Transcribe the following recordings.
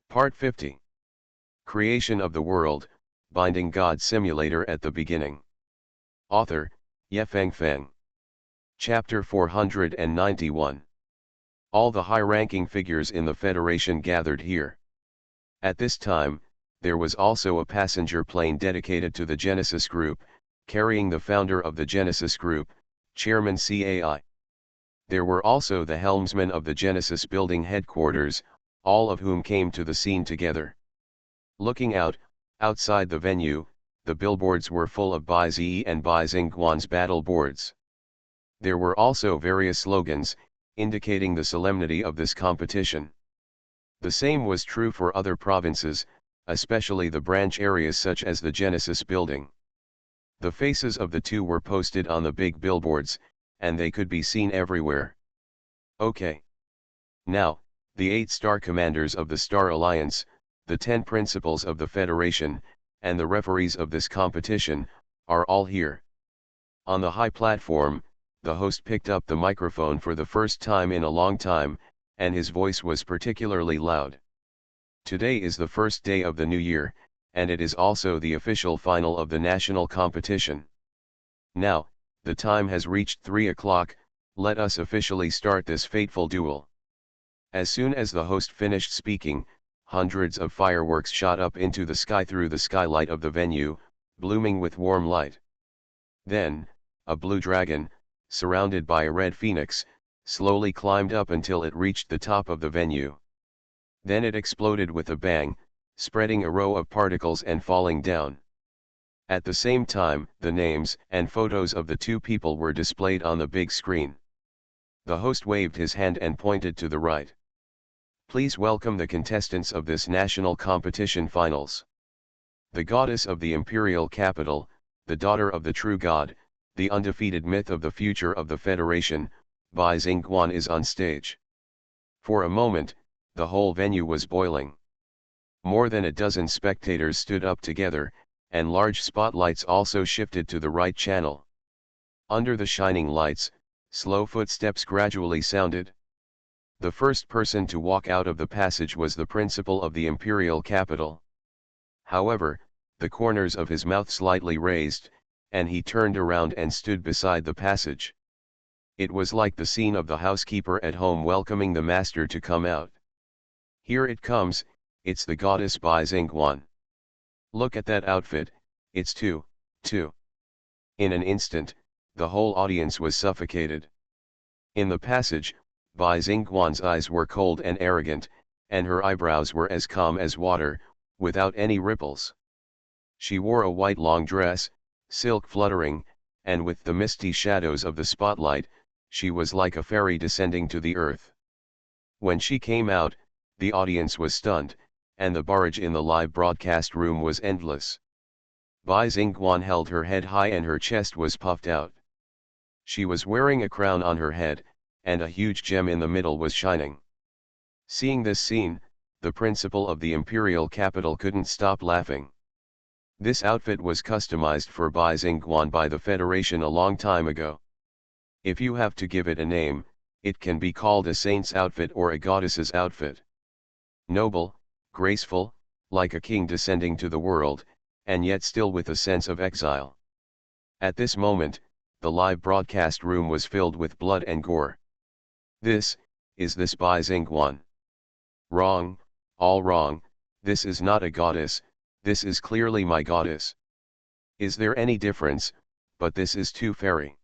Part 50. Creation of the World, Binding God Simulator at the Beginning. Author, Yefeng Feng. Chapter 491. All the high-ranking figures in the Federation gathered here. At this time, there was also a passenger plane dedicated to the Genesis Group, carrying the founder of the Genesis Group, Chairman CAI. There were also the helmsmen of the Genesis building headquarters, all of whom came to the scene together. Looking outside the venue, the billboards were full of Bai Zi and Bai Xingguan's battle boards. There were also various slogans, indicating the solemnity of this competition. The same was true for other provinces, especially the branch areas such as the Genesis building. The faces of the two were posted on the big billboards, and they could be seen everywhere. Okay. Now, the 8 star commanders of the Star Alliance, the 10 principals of the Federation, and the referees of this competition, are all here. On the high platform, the host picked up the microphone for the first time in a long time, and his voice was particularly loud. Today is the first day of the new year, and it is also the official final of the national competition. Now, the time has reached 3 o'clock, let us officially start this fateful duel. As soon as the host finished speaking, hundreds of fireworks shot up into the sky through the skylight of the venue, blooming with warm light. Then, a blue dragon, surrounded by a red phoenix, slowly climbed up until it reached the top of the venue. Then it exploded with a bang, spreading a row of particles and falling down. At the same time, the names and photos of the two people were displayed on the big screen. The host waved his hand and pointed to the right. Please welcome the contestants of this national competition finals. The goddess of the imperial capital, the daughter of the true god, the undefeated myth of the future of the Federation, Bai Xingguan is on stage. For a moment, the whole venue was boiling. More than a dozen spectators stood up together, and large spotlights also shifted to the right channel. Under the shining lights, slow footsteps gradually sounded. The first person to walk out of the passage was the principal of the imperial capital. However, the corners of his mouth slightly raised, and he turned around and stood beside the passage. It was like the scene of the housekeeper at home welcoming the master to come out. Here it comes, it's the goddess Bai Xingguan. Look at that outfit, it's too. In an instant, the whole audience was suffocated. In the passage, Bai Xingguan's eyes were cold and arrogant, and her eyebrows were as calm as water, without any ripples. She wore a white long dress, silk fluttering, and with the misty shadows of the spotlight, she was like a fairy descending to the earth. When she came out, the audience was stunned, and the barrage in the live broadcast room was endless. Bai Xingguan held her head high and her chest was puffed out. She was wearing a crown on her head, and a huge gem in the middle was shining. Seeing this scene, the principal of the imperial capital couldn't stop laughing. This outfit was customized for Bai Xingguan by the Federation a long time ago. If you have to give it a name, it can be called a saint's outfit or a goddess's outfit. Noble, graceful, like a king descending to the world, and yet still with a sense of exile. At this moment, the live broadcast room was filled with blood and gore. Is this Bai Xingguan? Wrong, all wrong, this is not a goddess, this is clearly my goddess. Is there any difference? But this is too fairy.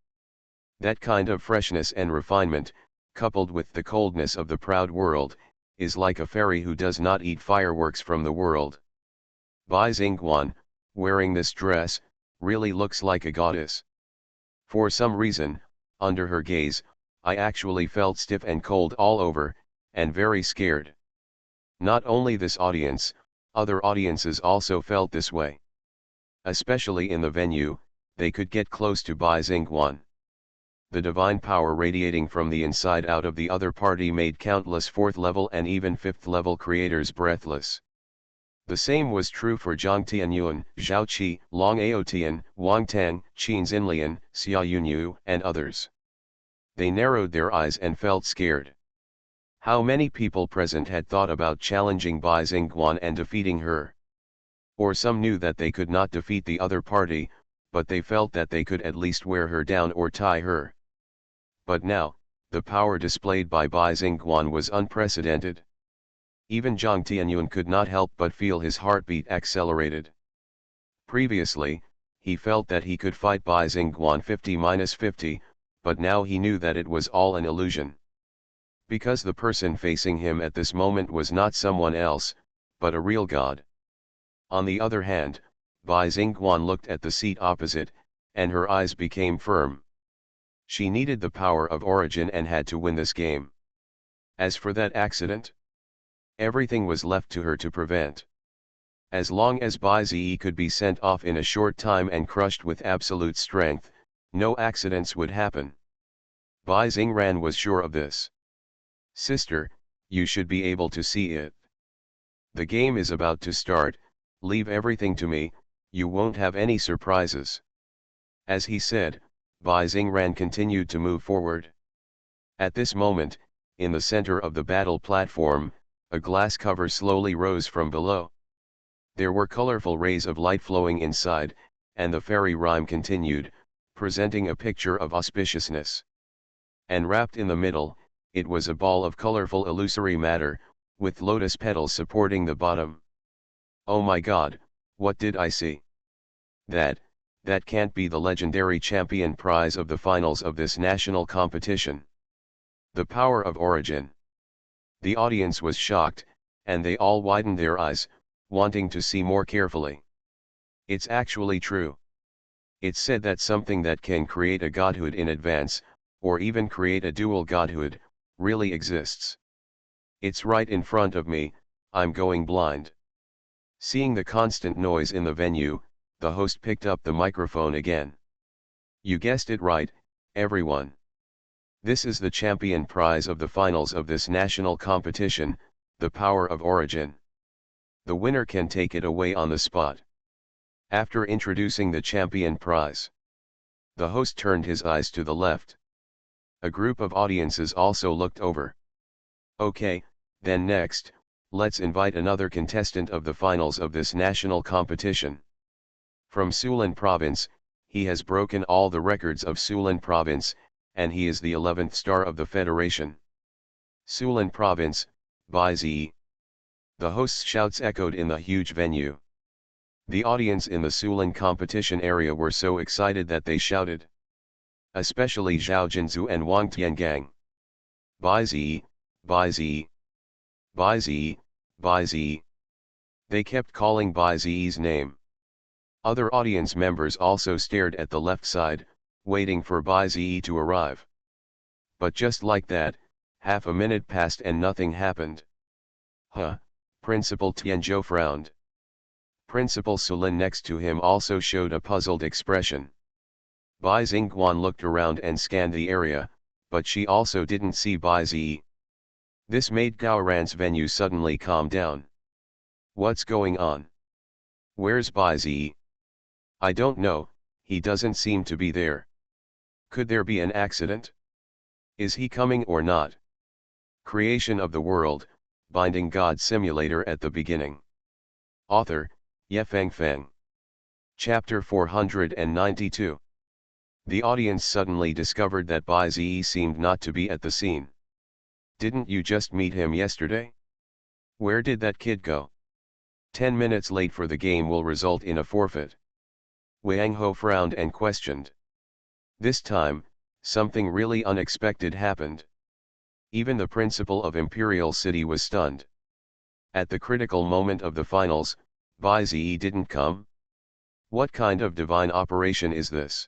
That kind of freshness and refinement, coupled with the coldness of the proud world, is like a fairy who does not eat fireworks from the world. Bai Xingguan, wearing this dress, really looks like a goddess. For some reason, under her gaze, I actually felt stiff and cold all over, and very scared. Not only this audience, other audiences also felt this way. Especially in the venue, they could get close to Bai Xingguan. The divine power radiating from the inside out of the other party made countless 4th level and even 5th level creators breathless. The same was true for Zhang Tianyuan, Zhao Qi, Long Aotian, Wang Tang, Qin Xinlian, Xia Yunyu, and others. They narrowed their eyes and felt scared. How many people present had thought about challenging Bai Xingguan and defeating her? Or some knew that they could not defeat the other party, but they felt that they could at least wear her down or tie her. But now, the power displayed by Bai Xingguan was unprecedented. Even Zhang Tianyun could not help but feel his heartbeat accelerated. Previously, he felt that he could fight Bai Xingguan 50-50, but now he knew that it was all an illusion. Because the person facing him at this moment was not someone else, but a real god. On the other hand, Bai Xingguan looked at the seat opposite, and her eyes became firm. She needed the power of origin and had to win this game. As for that accident, everything was left to her to prevent. As long as Bai Zi could be sent off in a short time and crushed with absolute strength, no accidents would happen. Bai Xingran was sure of this. Sister, you should be able to see it. The game is about to start, leave everything to me, you won't have any surprises. As he said, Bai Xingran continued to move forward. At this moment, in the center of the battle platform, a glass cover slowly rose from below. There were colorful rays of light flowing inside, and the fairy rhyme continued, presenting a picture of auspiciousness. And wrapped in the middle, it was a ball of colorful illusory matter, with lotus petals supporting the bottom. Oh my God, what did I see? That can't be the legendary champion prize of the finals of this national competition. The power of origin. The audience was shocked, and they all widened their eyes, wanting to see more carefully. It's actually true. It's said that something that can create a godhood in advance, or even create a dual godhood, really exists. It's right in front of me, I'm going blind. Seeing the constant noise in the venue, the host picked up the microphone again. You guessed it right, everyone. This is the champion prize of the finals of this national competition, the power of origin. The winner can take it away on the spot. After introducing the champion prize, the host turned his eyes to the left. A group of audiences also looked over. Okay, then next, let's invite another contestant of the finals of this national competition. From Sulan province, he has broken all the records of Sulan province, and he is the 11th star of the federation. Sulan province, Bai Zi. The host's shouts echoed in the huge venue. The audience in the Sulan competition area were so excited that they shouted. Especially Zhao Jinzu and Wang Tiangang. Bai Zi, Bai Zi, Bai Zi, Bai Zi. They kept calling Bai Zi's name. Other audience members also stared at the left side, waiting for Bai Zi to arrive. But just like that, half a minute passed and nothing happened. Huh, Principal Tianzhou frowned. Principal Sulin next to him also showed a puzzled expression. Bai Xingguan looked around and scanned the area, but she also didn't see Bai Zi. This made Gao Ran's venue suddenly calm down. What's going on? Where's Bai Zi? I don't know, he doesn't seem to be there. Could there be an accident? Is he coming or not? Creation of the World, Binding God Simulator at the beginning. Author, Yefeng Feng. Chapter 492. The audience suddenly discovered that Bai Zi seemed not to be at the scene. Didn't you just meet him yesterday? Where did that kid go? 10 minutes late for the game will result in a forfeit. Wang Ho frowned and questioned. This time, something really unexpected happened. Even the principal of Imperial City was stunned. At the critical moment of the finals, Bai Zi didn't come? What kind of divine operation is this?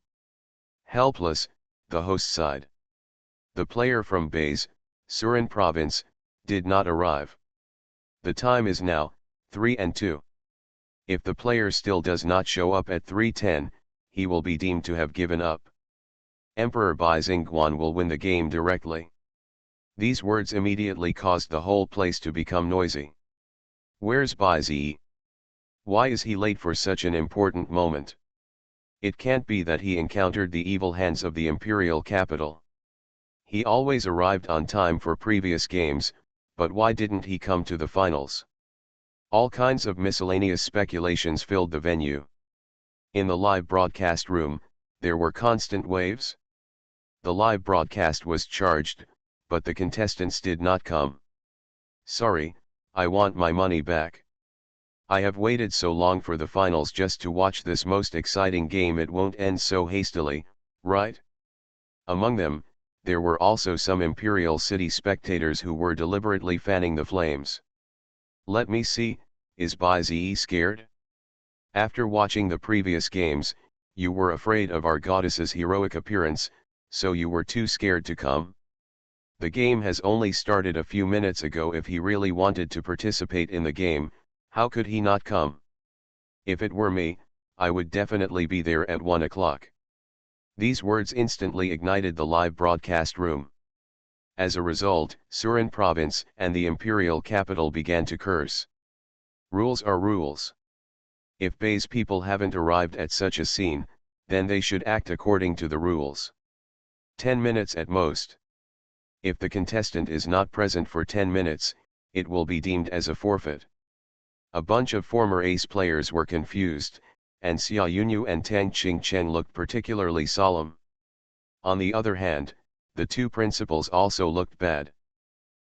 Helpless, the host sighed. The player from Baise, Surin province, did not arrive. The time is now, 3:02. If the player still does not show up at 3:10, he will be deemed to have given up. Emperor Bai Xingguan will win the game directly. These words immediately caused the whole place to become noisy. Where's Bai Zi? Why is he late for such an important moment? It can't be that he encountered the evil hands of the imperial capital. He always arrived on time for previous games, But why didn't he come to the finals? All kinds of miscellaneous speculations filled the venue. In the live broadcast room, there were constant waves. The live broadcast was charged, but the contestants did not come. Sorry, I want my money back. I have waited so long for the finals just to watch this most exciting game. It won't end so hastily, right? Among them, there were also some Imperial City spectators who were deliberately fanning the flames. Let me see, is Bai-Ze scared? After watching the previous games, you were afraid of our goddess's heroic appearance, so you were too scared to come? The game has only started a few minutes ago. If he really wanted to participate in the game, how could he not come? If it were me, I would definitely be there at 1 o'clock. These words instantly ignited the live broadcast room. As a result, Surin province and the imperial capital began to curse. Rules are rules. If Bay's people haven't arrived at such a scene, then they should act according to the rules. 10 minutes at most. If the contestant is not present for 10 minutes, it will be deemed as a forfeit. A bunch of former ace players were confused, and Xia Yunyu and Tang Qingchen looked particularly solemn. On the other hand, the two principals also looked bad.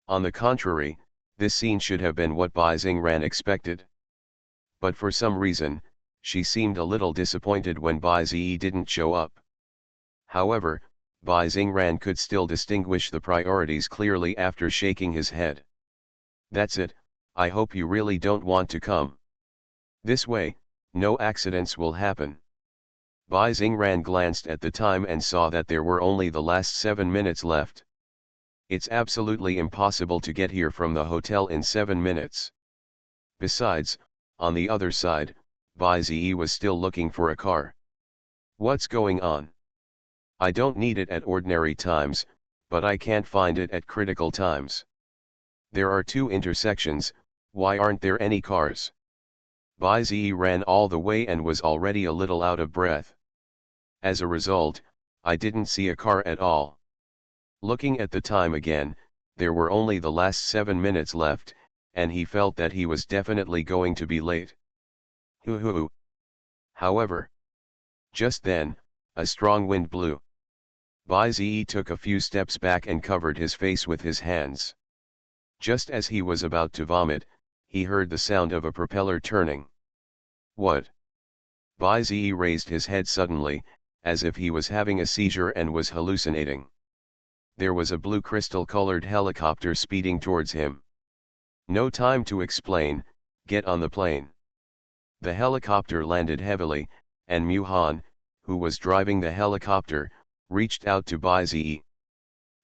On the contrary, this scene should have been what Bai Xingran expected. But for some reason, she seemed a little disappointed when Bai Ze didn't show up. However, Bai Xingran could still distinguish the priorities clearly after shaking his head. That's it, I hope you really don't want to come. This way, no accidents will happen. Bai Xingran glanced at the time and saw that there were only the last 7 minutes left. It's absolutely impossible to get here from the hotel in 7 minutes. Besides, on the other side, Bai Ze was still looking for a car. What's going on? I don't need it at ordinary times, but I can't find it at critical times. There are 2 intersections, why aren't there any cars? Bai Ze ran all the way and was already a little out of breath. As a result, I didn't see a car at all. Looking at the time again, there were only the last 7 minutes left, and he felt that he was definitely going to be late. Hoo. However, just then, a strong wind blew. Bai Ze took a few steps back and covered his face with his hands. Just as he was about to vomit, he heard the sound of a propeller turning. What? Bai Ze raised his head suddenly, as if he was having a seizure and was hallucinating. There was a blue crystal-colored helicopter speeding towards him. No time to explain, get on the plane. The helicopter landed heavily, and Mu Han, who was driving the helicopter, reached out to Bai Ze.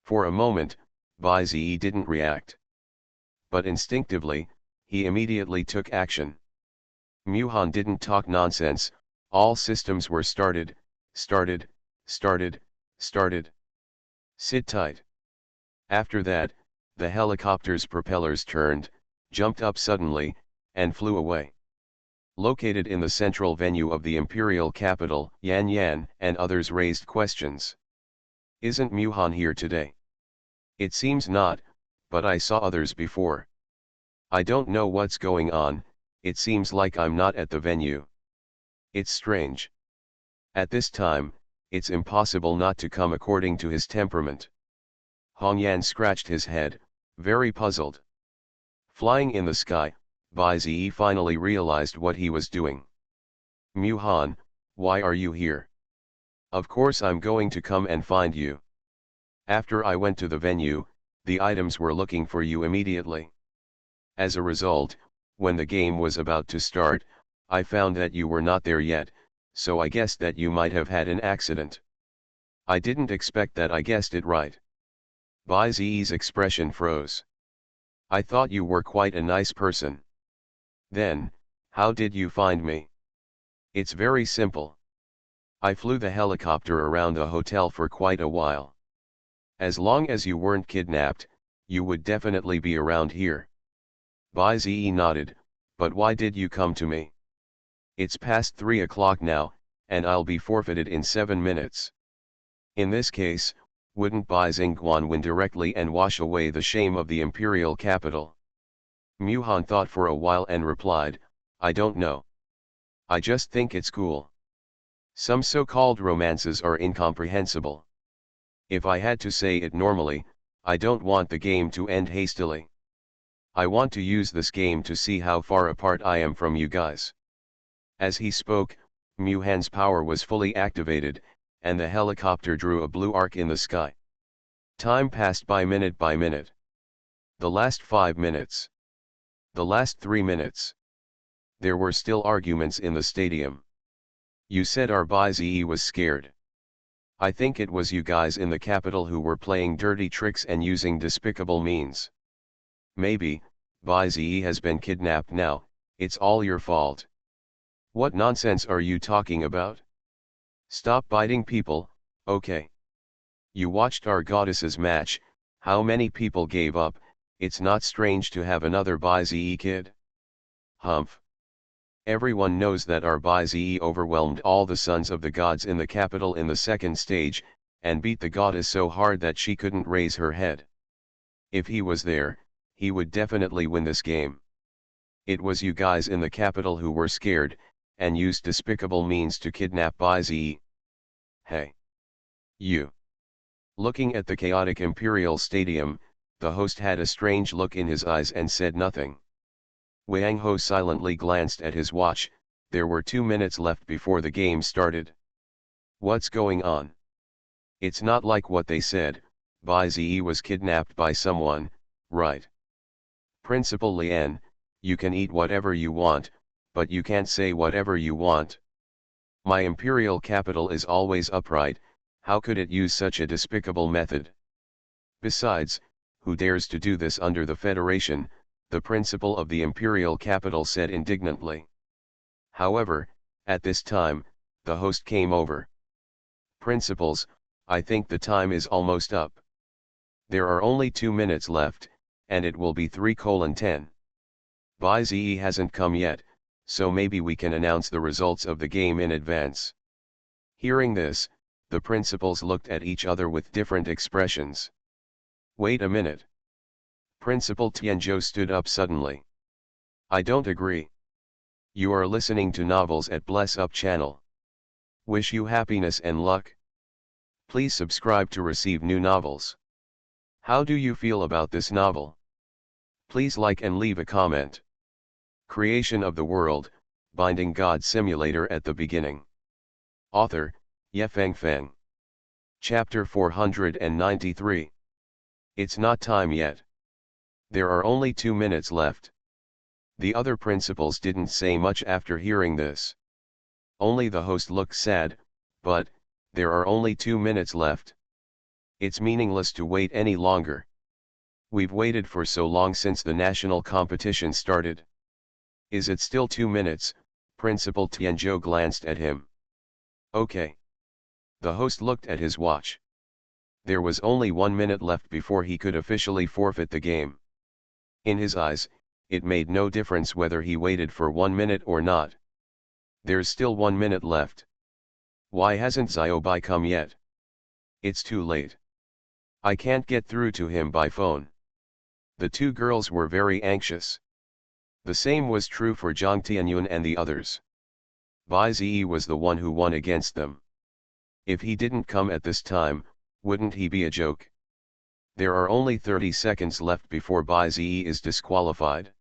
For a moment, Bai Ze didn't react. But instinctively, he immediately took action. Mu Han didn't talk nonsense, all systems were started. Sit tight. After that, the helicopter's propellers turned, jumped up suddenly, and flew away. Located in the central venue of the imperial capital, Yan Yan and others raised questions. Isn't Mu Han here today? It seems not, but I saw others before. I don't know what's going on, it seems like I'm not at the venue. It's strange. At this time, it's impossible not to come according to his temperament. Hong Yan scratched his head, very puzzled. Flying in the sky, Bai Ze finally realized what he was doing. Mu Han, why are you here? Of course I'm going to come and find you. After I went to the venue, the items were looking for you immediately. As a result, when the game was about to start, I found that you were not there yet, so I guessed that you might have had an accident. I didn't expect that I guessed it right. Bai Ze's expression froze. I thought you were quite a nice person. Then, how did you find me? It's very simple. I flew the helicopter around the hotel for quite a while. As long as you weren't kidnapped, you would definitely be around here. Bai Ze nodded, but why did you come to me? It's past 3 o'clock now, and I'll be forfeited in 7 minutes. In this case, Wouldn't Bai Xingguan win directly and wash away the shame of the imperial capital? Mu Han thought for a while and replied, I don't know. I just think it's cool. Some so-called romances are incomprehensible. If I had to say it normally, I don't want the game to end hastily. I want to use this game to see how far apart I am from you guys. As he spoke, Mu Han's power was fully activated, and the helicopter drew a blue arc in the sky. Time passed by minute by minute. The last 5 minutes. The last 3 minutes. There were still arguments in the stadium. You said our Bai was scared. I think it was you guys in the capital who were playing dirty tricks and using despicable means. Maybe, Bai has been kidnapped now, it's all your fault. What nonsense are you talking about? Stop biting people, okay. You watched our goddesses match, how many people gave up, it's not strange to have another Bai kid. Humph. Everyone knows that our Bai overwhelmed all the sons of the gods in the capital in the second stage, and beat the goddess so hard that she couldn't raise her head. If he was there, he would definitely win this game. It was you guys in the capital who were scared, and used despicable means to kidnap Bai. Hey. You. Looking at the chaotic Imperial Stadium, the host had a strange look in his eyes and said nothing. Wang Ho silently glanced at his watch, there were 2 minutes left before the game started. What's going on? It's not like what they said, Bai was kidnapped by someone, right? Principal Lian, you can eat whatever you want, but you can't say whatever you want. My imperial capital is always upright, how could it use such a despicable method? Besides, who dares to do this under the Federation, the principal of the imperial capital said indignantly. However, at this time, the host came over. Principals, I think the time is almost up. There are only 2 minutes left, and it will be 3:10. Bai hasn't come yet, so maybe we can announce the results of the game in advance. Hearing this, the principals looked at each other with different expressions. Wait a minute. Principal Tianzhou stood up suddenly. I don't agree. You are listening to novels at Bless Up channel. Wish you happiness and luck. Please subscribe to receive new novels. How do you feel about this novel? Please like and leave a comment. Creation of the World, Binding God Simulator at the beginning. Author, Yefeng Feng. Chapter 493. It's not time yet. There are only 2 minutes left. The other principals didn't say much after hearing this. Only the host looked sad, but, there are only 2 minutes left. It's meaningless to wait any longer. We've waited for so long since the national competition started. Is it still 2 minutes? Principal Tianzhou glanced at him. Okay. The host looked at his watch. There was only 1 minute left before he could officially forfeit the game. In his eyes, it made no difference whether he waited for 1 minute or not. There's still 1 minute left. Why hasn't Xiaobai come yet? It's too late. I can't get through to him by phone. The two girls were very anxious. The same was true for Zhang Tianyun and the others. Bai Zi was the one who won against them. If he didn't come at this time, wouldn't he be a joke? There are only 30 seconds left before Bai Zi is disqualified.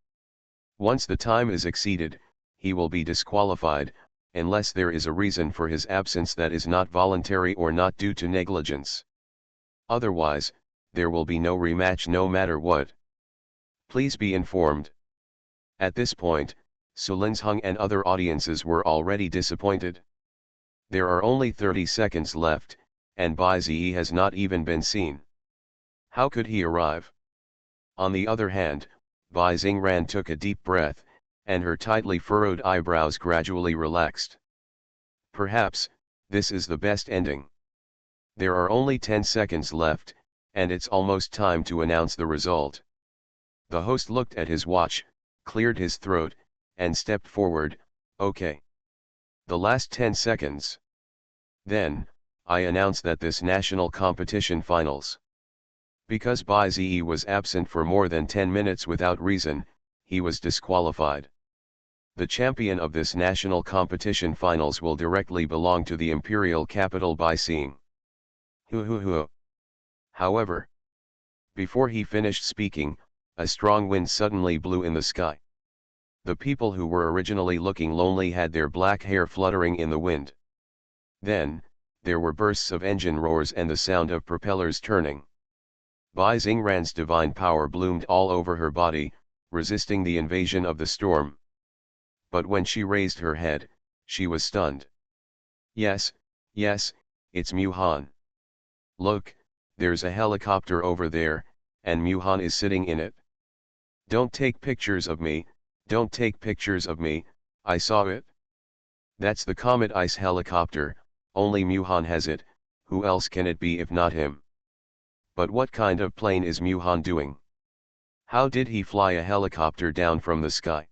Once the time is exceeded, he will be disqualified, unless there is a reason for his absence that is not voluntary or not due to negligence. Otherwise, there will be no rematch no matter what. Please be informed. At this point, Sulin's Hung and other audiences were already disappointed. There are only 30 seconds left, and Bai Zi has not even been seen. How could he arrive? On the other hand, Bai Xingran took a deep breath, and her tightly furrowed eyebrows gradually relaxed. Perhaps, this is the best ending. There are only 10 seconds left, and it's almost time to announce the result. The host looked at his watch, cleared his throat, and stepped forward. Okay. The last 10 seconds. Then, I announce that this national competition finals. Because Bai Zi was absent for more than 10 minutes without reason, he was disqualified. The champion of this national competition finals will directly belong to the imperial capital Bai Xing. Hu. However, before he finished speaking, a strong wind suddenly blew in the sky. The people who were originally looking lonely had their black hair fluttering in the wind. Then, there were bursts of engine roars and the sound of propellers turning. Bai Xingran's divine power bloomed all over her body, resisting the invasion of the storm. But when she raised her head, she was stunned. Yes, it's Mu Han. Look, there's a helicopter over there, and Mu Han is sitting in it. Don't take pictures of me, I saw it. That's the Comet Ice helicopter, only Mu Han has it, who else can it be if not him? But what kind of plane is Mu Han doing? How did he fly a helicopter down from the sky?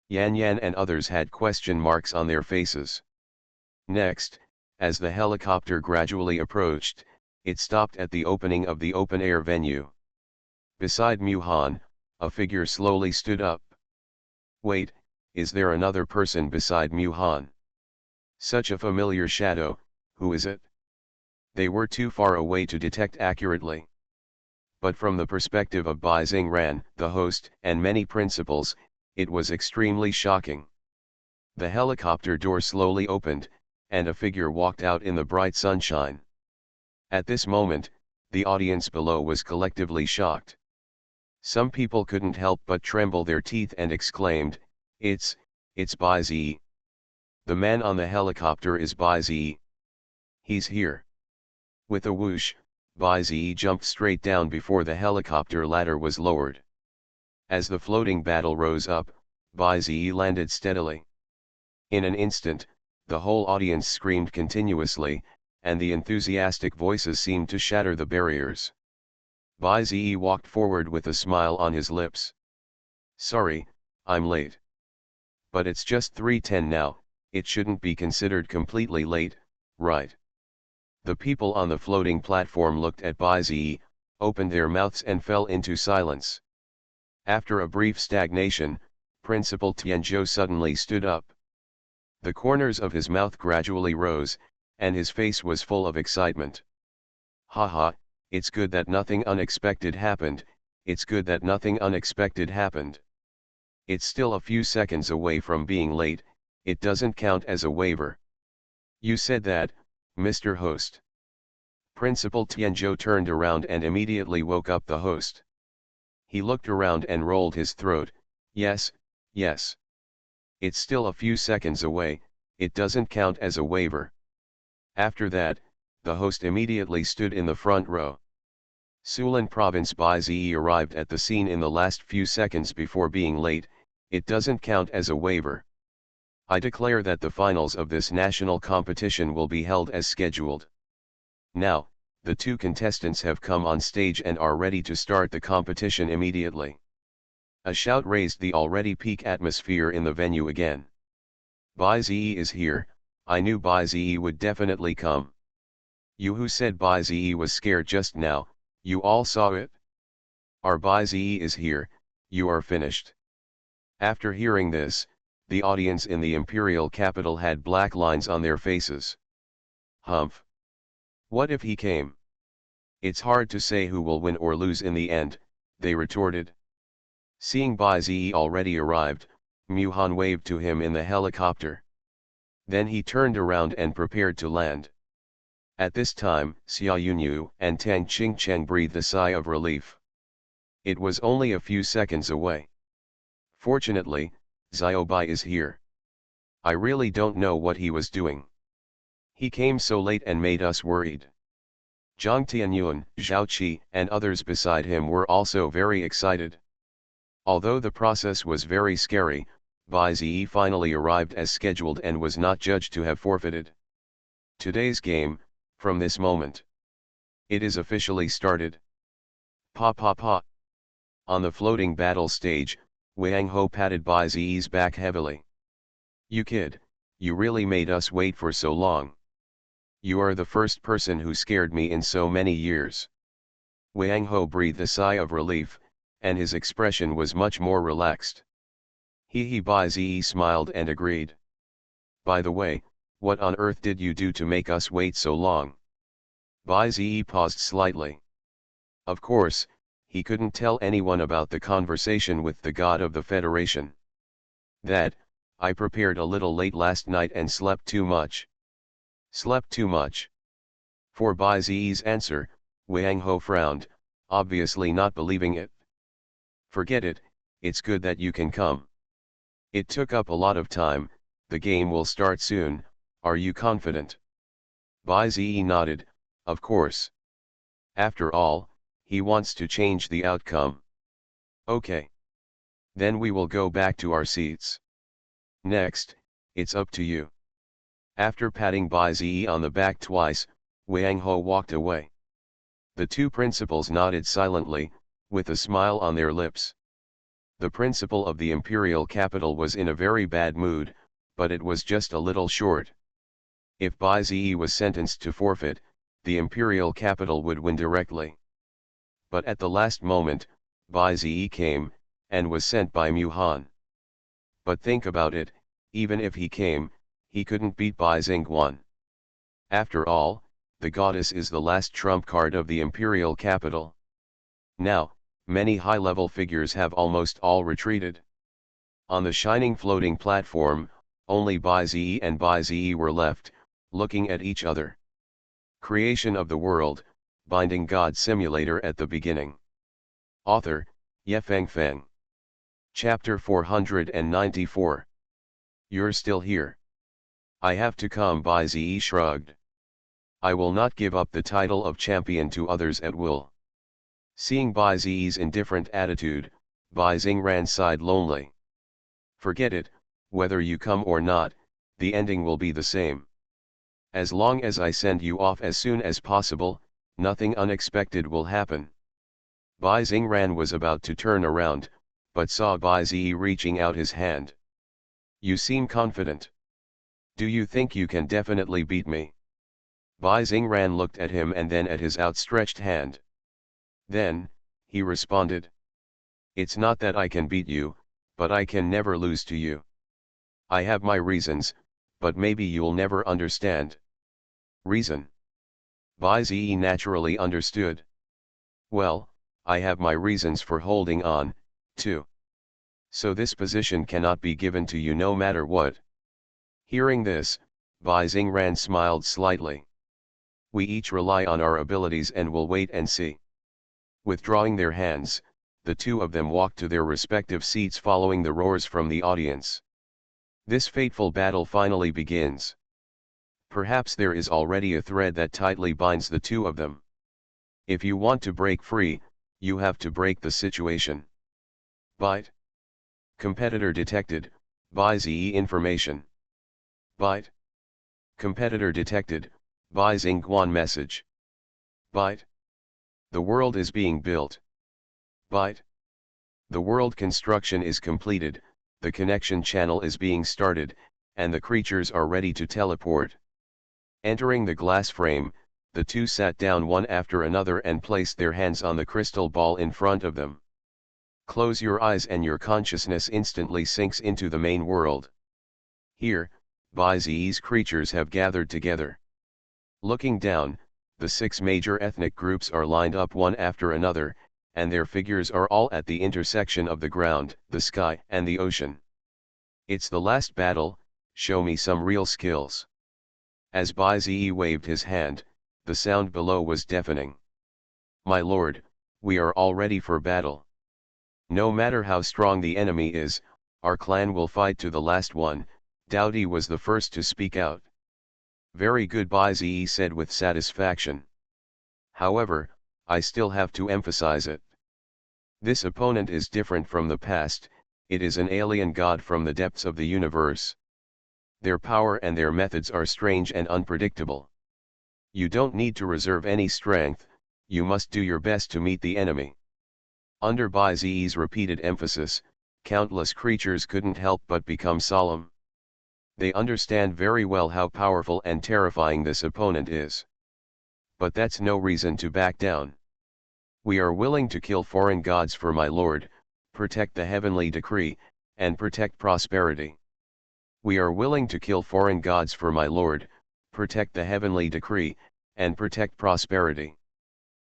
Yan and others had question marks on their faces. Next, as the helicopter gradually approached, it stopped at the opening of the open-air venue. Beside Mu Han, a figure slowly stood up. Wait, is there another person beside Mu Han? Such a familiar shadow, who is it? They were too far away to detect accurately. But from the perspective of Bai Xingran, the host, and many principals, it was extremely shocking. The helicopter door slowly opened, and a figure walked out in the bright sunshine. At this moment, the audience below was collectively shocked. Some people couldn't help but tremble their teeth and exclaimed, It's Bai Zi. The man on the helicopter is Bai Zi. He's here. With a whoosh, Bai Zi jumped straight down before the helicopter ladder was lowered. As the floating battle rose up, Bai Zi landed steadily. In an instant, the whole audience screamed continuously, and the enthusiastic voices seemed to shatter the barriers. Bai Zi walked forward with a smile on his lips. Sorry, I'm late. But it's just 3:10 now, it shouldn't be considered completely late, right? The people on the floating platform looked at Bai Zi, opened their mouths and fell into silence. After a brief stagnation, Principal Tianzhou suddenly stood up. The corners of his mouth gradually rose, and his face was full of excitement. Haha, it's good that nothing unexpected happened, it's good that nothing unexpected happened. It's still a few seconds away from being late, it doesn't count as a waiver. You said that, Mr. Host. Principal Tianzhou turned around and immediately woke up the host. He looked around and rolled his throat, yes. It's still a few seconds away, it doesn't count as a waiver. After that, the host immediately stood in the front row. Sulan Province Bai Zi arrived at the scene in the last few seconds before being late, it doesn't count as a waiver. I declare that the finals of this national competition will be held as scheduled. Now, the two contestants have come on stage and are ready to start the competition immediately. A shout raised the already peak atmosphere in the venue again. Bai Zi is here, I knew Bai Zi would definitely come. You who said Bai Zi was scared just now, you all saw it? Our Bai Zi is here, you are finished. After hearing this, the audience in the imperial capital had black lines on their faces. Humph. What if he came? It's hard to say who will win or lose in the end, they retorted. Seeing Bai Zi already arrived, Mu Han waved to him in the helicopter. Then he turned around and prepared to land. At this time, Xia Yunyu and Tang Qingcheng breathed a sigh of relief. It was only a few seconds away. Fortunately, Xiaobai is here. I really don't know what he was doing. He came so late and made us worried. Zhang Tianyuan, Zhao Qi, and others beside him were also very excited. Although the process was very scary, Bai Zi finally arrived as scheduled and was not judged to have forfeited. Today's game, from this moment, it is officially started. Pa. On the floating battle stage, Wang Ho patted Bai Zi's back heavily. You kid, you really made us wait for so long. You are the first person who scared me in so many years. Wang Ho breathed a sigh of relief, and his expression was much more relaxed. Bai Zi smiled and agreed. By the way, what on earth did you do to make us wait so long? Bai Zi paused slightly. Of course, he couldn't tell anyone about the conversation with the god of the Federation. That, I prepared a little late last night and slept too much. Slept too much. For Bai Zi's answer, Wang Ho frowned, obviously not believing it. Forget it, it's good that you can come. It took up a lot of time, the game will start soon, are you confident? Bai Zi nodded, of course. After all, he wants to change the outcome. Okay. Then we will go back to our seats. Next, it's up to you. After patting Bai Zi on the back twice, Wang Ho walked away. The two principals nodded silently, with a smile on their lips. The principal of the imperial capital was in a very bad mood, but it was just a little short. If Bai Zi was sentenced to forfeit, the imperial capital would win directly. But at the last moment, Bai Zi came, and was sent by Mu Han. But think about it, even if he came, he couldn't beat Bai Zingguan. After all, the goddess is the last trump card of the imperial capital. Now, many high-level figures have almost all retreated. On the shining floating platform, only Bai Zi and Bai Zi were left, looking at each other. Creation of the World, Binding God Simulator at the beginning. Author, Yefeng Feng. Chapter 494. You're still here. I have to come. Bai Zi shrugged. I will not give up the title of champion to others at will. Seeing Bai Zi's indifferent attitude, Bai Zingran sighed lonely. Forget it, whether you come or not, the ending will be the same. As long as I send you off as soon as possible, nothing unexpected will happen. Bai Zingran was about to turn around, but saw Bai Zi reaching out his hand. You seem confident. Do you think you can definitely beat me? Bai Zingran looked at him and then at his outstretched hand. Then, he responded. It's not that I can beat you, but I can never lose to you. I have my reasons, but maybe you'll never understand. Reason? Bai Zi naturally understood. Well, I have my reasons for holding on, too. So this position cannot be given to you no matter what. Hearing this, Bai Zingran smiled slightly. We each rely on our abilities and will wait and see. Withdrawing their hands, the two of them walked to their respective seats following the roars from the audience. This fateful battle finally begins. Perhaps there is already a thread that tightly binds the two of them. If you want to break free, you have to break the situation. Byte. Competitor detected, Bai Zi information. Byte. Competitor detected, Bai Zingguan message. Byte. The world is being built. Byte. The world construction is completed, the connection channel is being started, and the creatures are ready to teleport. Entering the glass frame, the two sat down one after another and placed their hands on the crystal ball in front of them. Close your eyes and your consciousness instantly sinks into the main world. Here, Bai Zi's creatures have gathered together. Looking down, the 6 major ethnic groups are lined up one after another, and their figures are all at the intersection of the ground, the sky, and the ocean. It's the last battle, show me some real skills. As Bai Zi waved his hand, the sound below was deafening. My lord, we are all ready for battle. No matter how strong the enemy is, our clan will fight to the last one. Dowdy was the first to speak out. Very good, Bai Zi said with satisfaction. However, I still have to emphasize it. This opponent is different from the past, it is an alien god from the depths of the universe. Their power and their methods are strange and unpredictable. You don't need to reserve any strength, you must do your best to meet the enemy. Under Bai Zi's repeated emphasis, countless creatures couldn't help but become solemn. They understand very well how powerful and terrifying this opponent is. But that's no reason to back down. We are willing to kill foreign gods for my lord, protect the heavenly decree, and protect prosperity. We are willing to kill foreign gods for my lord, protect the heavenly decree, and protect prosperity.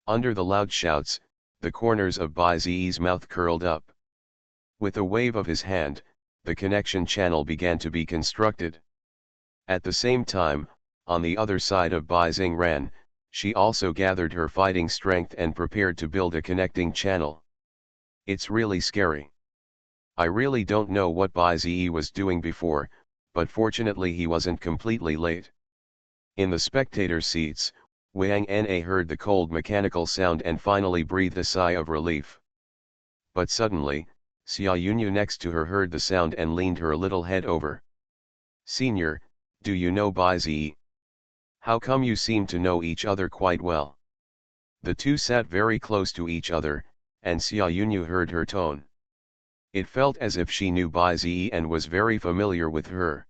Under the loud shouts, the corners of Bai Zi's mouth curled up. With a wave of his hand, the connection channel began to be constructed. At the same time, on the other side of Bai Zingran, she also gathered her fighting strength and prepared to build a connecting channel. It's really scary. I really don't know what Bai Zi was doing before, but fortunately he wasn't completely late. In the spectator seats, Wang Na heard the cold mechanical sound and finally breathed a sigh of relief. But suddenly, Xia Yunyu next to her heard the sound and leaned her little head over. "Senior, do you know Bai Zi? How come you seem to know each other quite well?" The two sat very close to each other, and Xia Yunyu heard her tone. It felt as if she knew Bai Zi and was very familiar with her.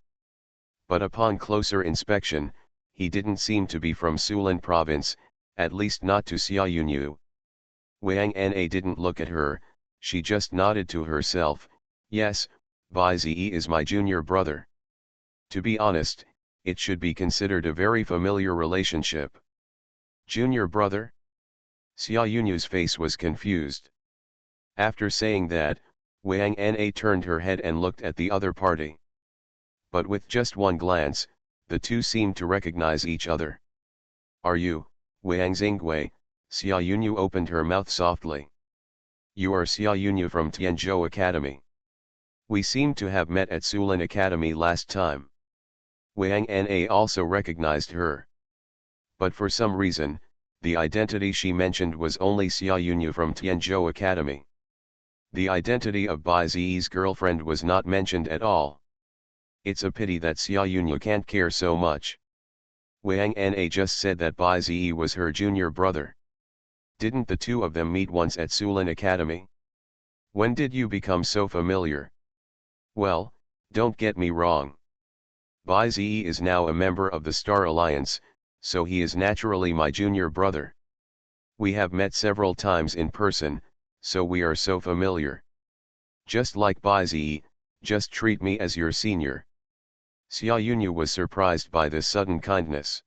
But upon closer inspection, he didn't seem to be from Sulan province, at least not to Xia Yunyu. Wang Na didn't look at her, she just nodded to herself. "Yes, Bai Zi is my junior brother. To be honest, it should be considered a very familiar relationship." "Junior brother?" Xia Yunyu's face was confused. After saying that, Wang Na turned her head and looked at the other party. But with just one glance, the two seemed to recognize each other. "Are you, Wang Xingui?" Xia Yunyu opened her mouth softly. "You are Xia Yunyu from Tianzhou Academy. We seem to have met at Sulan Academy last time." Wang Na also recognized her. But for some reason, the identity she mentioned was only Xia Yunyu from Tianzhou Academy. The identity of Bai Zi's girlfriend was not mentioned at all. It's a pity that Xia Yunyu can't care so much. Wang Na just said that Bai Zi was her junior brother. Didn't the two of them meet once at Sulan Academy? When did you become so familiar? Well, don't get me wrong. Bai Zi is now a member of the Star Alliance, so he is naturally my junior brother. We have met several times in person, so we are so familiar. Just like Bai Zi, just treat me as your senior." Xia Yunyu was surprised by this sudden kindness.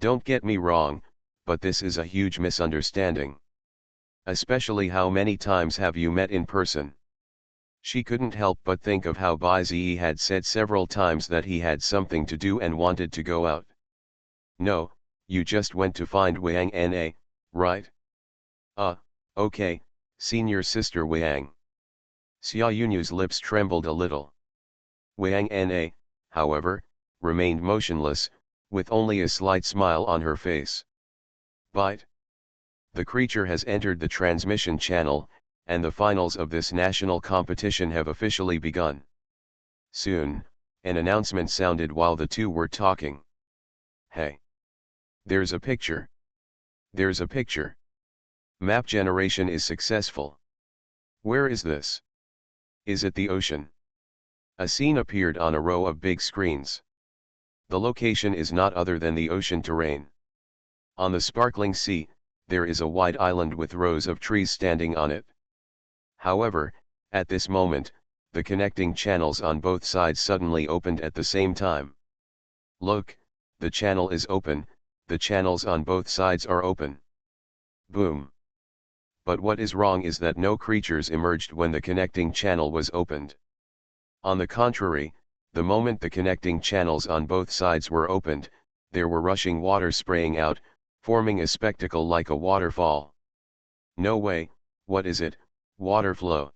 "Don't get me wrong, but this is a huge misunderstanding. Especially how many times have you met in person?" She couldn't help but think of how Bai Zi had said several times that he had something to do and wanted to go out. "No, you just went to find Wang Na, right?" Okay, senior sister Wang." Xia Yunyu's lips trembled a little. Wang Na, however, remained motionless, with only a slight smile on her face. "Bite. The creature has entered the transmission channel, and the finals of this national competition have officially begun." Soon, an announcement sounded while the two were talking. "Hey! There's a picture! There's a picture! Map generation is successful. Where is this? Is it the ocean?" A scene appeared on a row of big screens. The location is not other than the ocean terrain. On the sparkling sea, there is a wide island with rows of trees standing on it. However, at this moment, the connecting channels on both sides suddenly opened at the same time. "Look, the channel is open, the channels on both sides are open." Boom. But what is wrong is that no creatures emerged when the connecting channel was opened. On the contrary, the moment the connecting channels on both sides were opened, there were rushing water spraying out, forming a spectacle like a waterfall. "No way, what is it, water flow?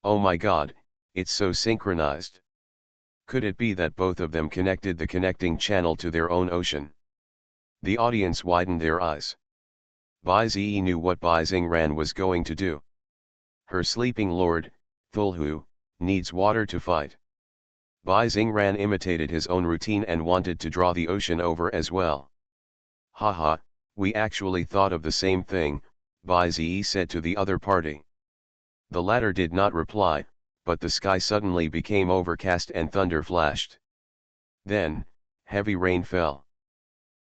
Oh my God, it's so synchronized. Could it be that both of them connected the connecting channel to their own ocean?" The audience widened their eyes. Bai Zi knew what Bai Xingran was going to do. Her sleeping lord, Thulhu, needs water to fight. Bai Xingran imitated his own routine and wanted to draw the ocean over as well. "Haha, we actually thought of the same thing," Bai Zi said to the other party. The latter did not reply, but the sky suddenly became overcast and thunder flashed. Then, heavy rain fell.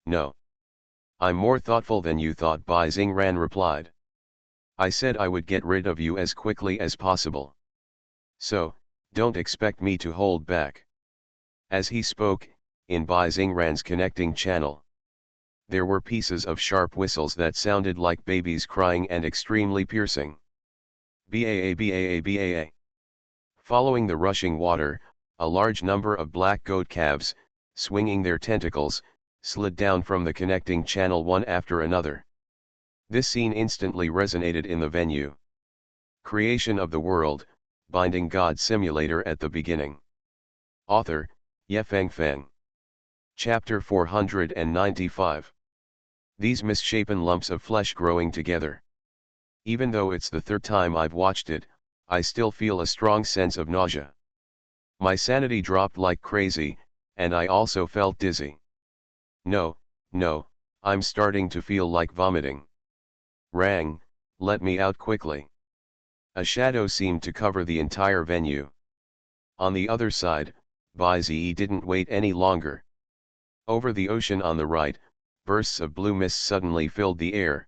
No. I'm more thoughtful than you thought, Bai Xingran replied. I said I would get rid of you as quickly as possible. So, don't expect me to hold back. As he spoke, in Bai Xingran's connecting channel, there were pieces of sharp whistles that sounded like babies crying and extremely piercing. Baa baa baa. Following the rushing water, a large number of black goat calves, swinging their tentacles, slid down from the connecting channel one after another. This scene instantly resonated in the venue. Creation of the world, binding God simulator at the beginning. Author, Yefeng Feng. Chapter 495. These misshapen lumps of flesh growing together. Even though it's the third time I've watched it, I still feel a strong sense of nausea. My sanity dropped like crazy, and I also felt dizzy. No, I'm starting to feel like vomiting. Rang, let me out quickly. A shadow seemed to cover the entire venue. On the other side, Bai Zi didn't wait any longer. Over the ocean on the right, bursts of blue mist suddenly filled the air.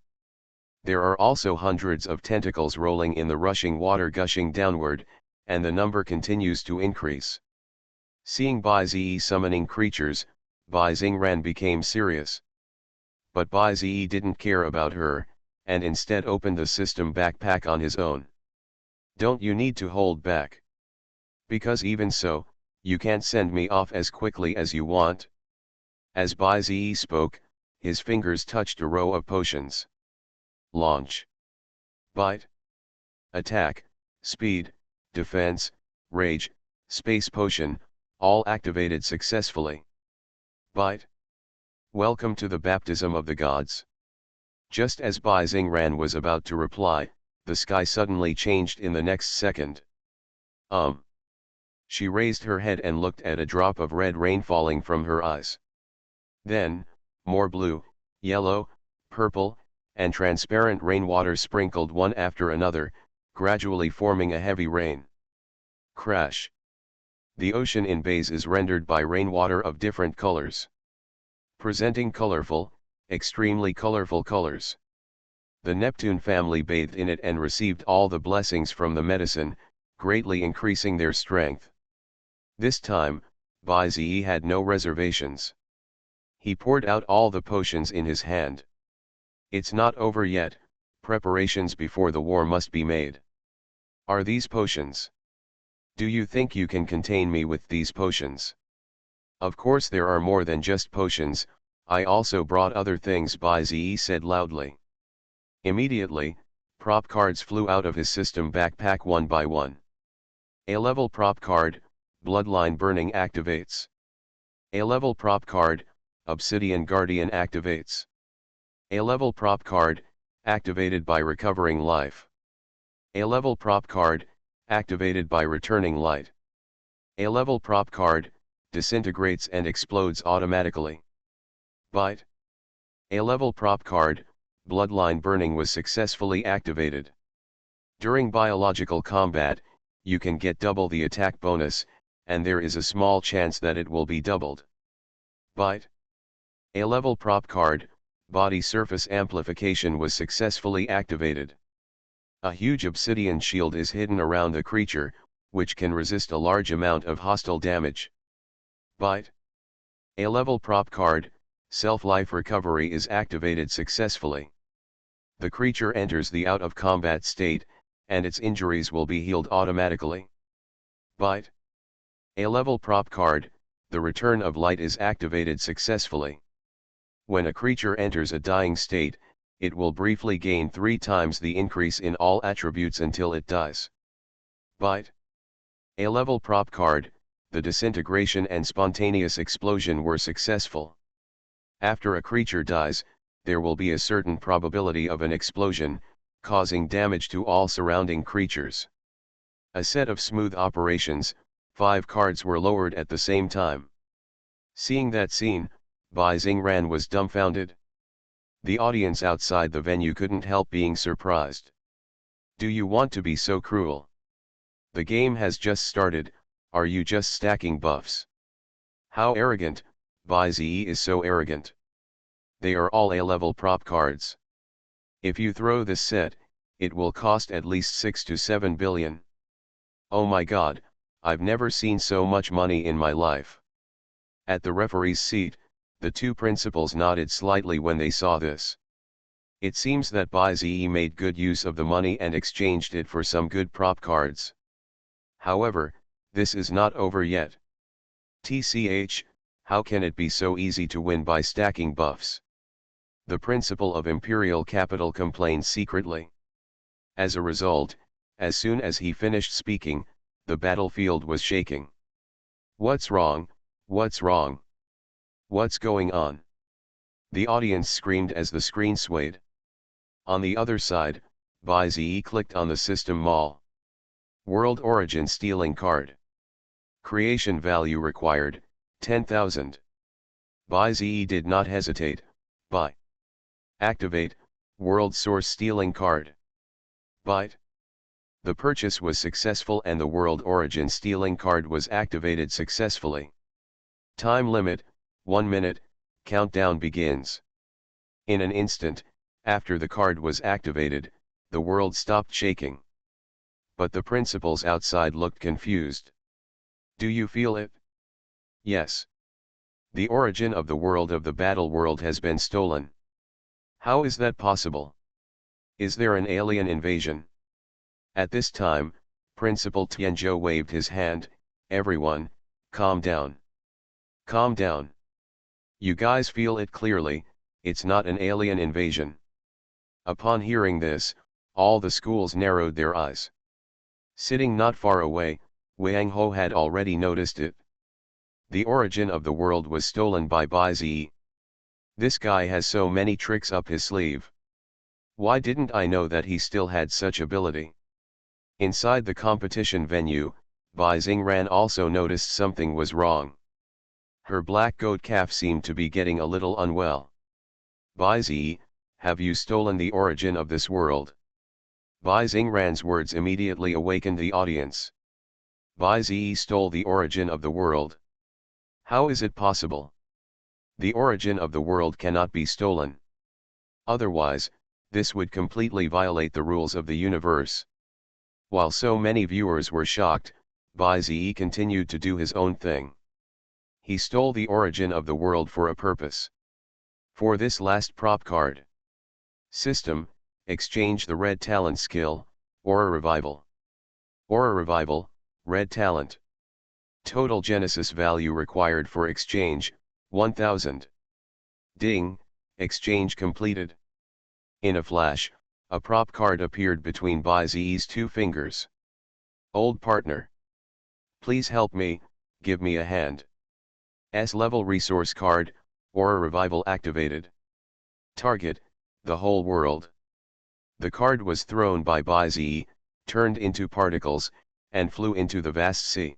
There are also hundreds of tentacles rolling in the rushing water gushing downward, and the number continues to increase. Seeing Bai Zi summoning creatures, Bai Xingran became serious. But Bai Zi didn't care about her, and instead opened the system backpack on his own. Don't you need to hold back? Because even so, you can't send me off as quickly as you want. As Bai Zi spoke, his fingers touched a row of potions. Launch. Bite. Attack, Speed, Defense, Rage, Space Potion, all activated successfully. Bite. Welcome to the baptism of the gods. Just as Bai Xingran was about to reply, the sky suddenly changed in the next second. She raised her head and looked at a drop of red rain falling from her eyes. Then, more blue, yellow, purple, and transparent rainwater sprinkled one after another, gradually forming a heavy rain. Crash. The ocean in bays is rendered by rainwater of different colors, presenting colorful, extremely colorful colors. The Neptune family bathed in it and received all the blessings from the medicine, greatly increasing their strength. This time, Bai Zi had no reservations. He poured out all the potions in his hand. It's not over yet, preparations before the war must be made. Are these potions? Do you think you can contain me with these potions? Of course there are more than just potions, I also brought other things, Bai Zi said loudly. Immediately, prop cards flew out of his system backpack one by one. A-level prop card, Bloodline Burning activates. A-level prop card, Obsidian Guardian activates. A-level prop card, activated by Recovering Life. A-level prop card, activated by Returning Light. A-level prop card, disintegrates and explodes automatically. Bite. A-level prop card, Bloodline Burning was successfully activated. During biological combat, you can get double the attack bonus, and there is a small chance that it will be doubled. Bite. A-level prop card, Body Surface Amplification was successfully activated. A huge obsidian shield is hidden around the creature, which can resist a large amount of hostile damage. Bite. A-level prop card, Self-Life Recovery is activated successfully. The creature enters the out-of-combat state, and its injuries will be healed automatically. Bite. A-level prop card, The Return of Light is activated successfully. When a creature enters a dying state, it will briefly gain 3 times the increase in all attributes until it dies. Bite. A-level prop card, The Disintegration and Spontaneous Explosion were successful. After a creature dies, there will be a certain probability of an explosion, causing damage to all surrounding creatures. A set of smooth operations, 5 cards were lowered at the same time. Seeing that scene, Bai Xingran was dumbfounded. The audience outside the venue couldn't help being surprised. Do you want to be so cruel? The game has just started, are you just stacking buffs? How arrogant, BuyZe is so arrogant. They are all A-level prop cards. If you throw this set, it will cost at least 6 to 7 billion. Oh my god, I've never seen so much money in my life. At the referee's seat, the two principals nodded slightly when they saw this. It seems that BuyZe made good use of the money and exchanged it for some good prop cards. However, this is not over yet. TCH, how can it be so easy to win by stacking buffs? The principal of Imperial Capital complained secretly. As a result, as soon as he finished speaking, the battlefield was shaking. What's wrong? What's wrong? What's going on? The audience screamed as the screen swayed. On the other side, BuyZe clicked on the system Mall. World Origin Stealing Card. Creation value required, 10,000. BuyZe did not hesitate. Buy. Activate, World Source Stealing Card. Byte. The purchase was successful and the World Origin Stealing Card was activated successfully. Time limit, 1 minute, countdown begins. In an instant, after the card was activated, the world stopped shaking. But the principals outside looked confused. Do you feel it? Yes. The origin of the world of the battle world has been stolen. How is that possible? Is there an alien invasion? At this time, Principal Tianzhou waved his hand. Everyone, calm down. Calm down. You guys feel it clearly, it's not an alien invasion. Upon hearing this, all the schools narrowed their eyes. Sitting not far away, Wang Ho had already noticed it. The origin of the world was stolen by BuyZe. This guy has so many tricks up his sleeve. Why didn't I know that he still had such ability? Inside the competition venue, Bai Xingran also noticed something was wrong. Her black goat calf seemed to be getting a little unwell. BuyZe, have you stolen the origin of this world? Bai Xingran's words immediately awakened the audience. BuyZe stole the origin of the world. How is it possible? The origin of the world cannot be stolen. Otherwise, this would completely violate the rules of the universe. While so many viewers were shocked, BuyZe continued to do his own thing. He stole the origin of the world for a purpose. For this last prop card. System, exchange the red talent skill, Aura Revival. Aura Revival, red talent. Total Genesis value required for exchange, 1000. Ding, exchange completed. In a flash, a prop card appeared between BuyZe's two fingers. Old partner. Please help me, give me a hand. S-level resource card, Aura Revival activated. Target, the whole world. The card was thrown by BuyZe, turned into particles, and flew into the vast sea.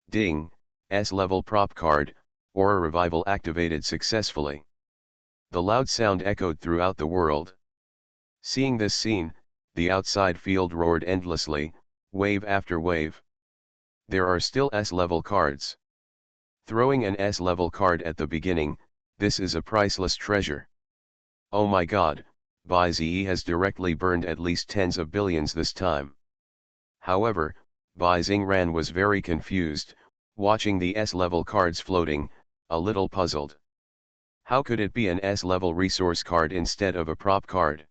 Ding, S-level prop card, Aura Revival activated successfully. The loud sound echoed throughout the world. Seeing this scene, the outside field roared endlessly, wave after wave. There are still S-level cards. Throwing an S-level card at the beginning, this is a priceless treasure. Oh my god, BuyZe has directly burned at least tens of billions this time. However, Bai Xingran was very confused, watching the S-level cards floating, a little puzzled. How could it be an S-level resource card instead of a prop card?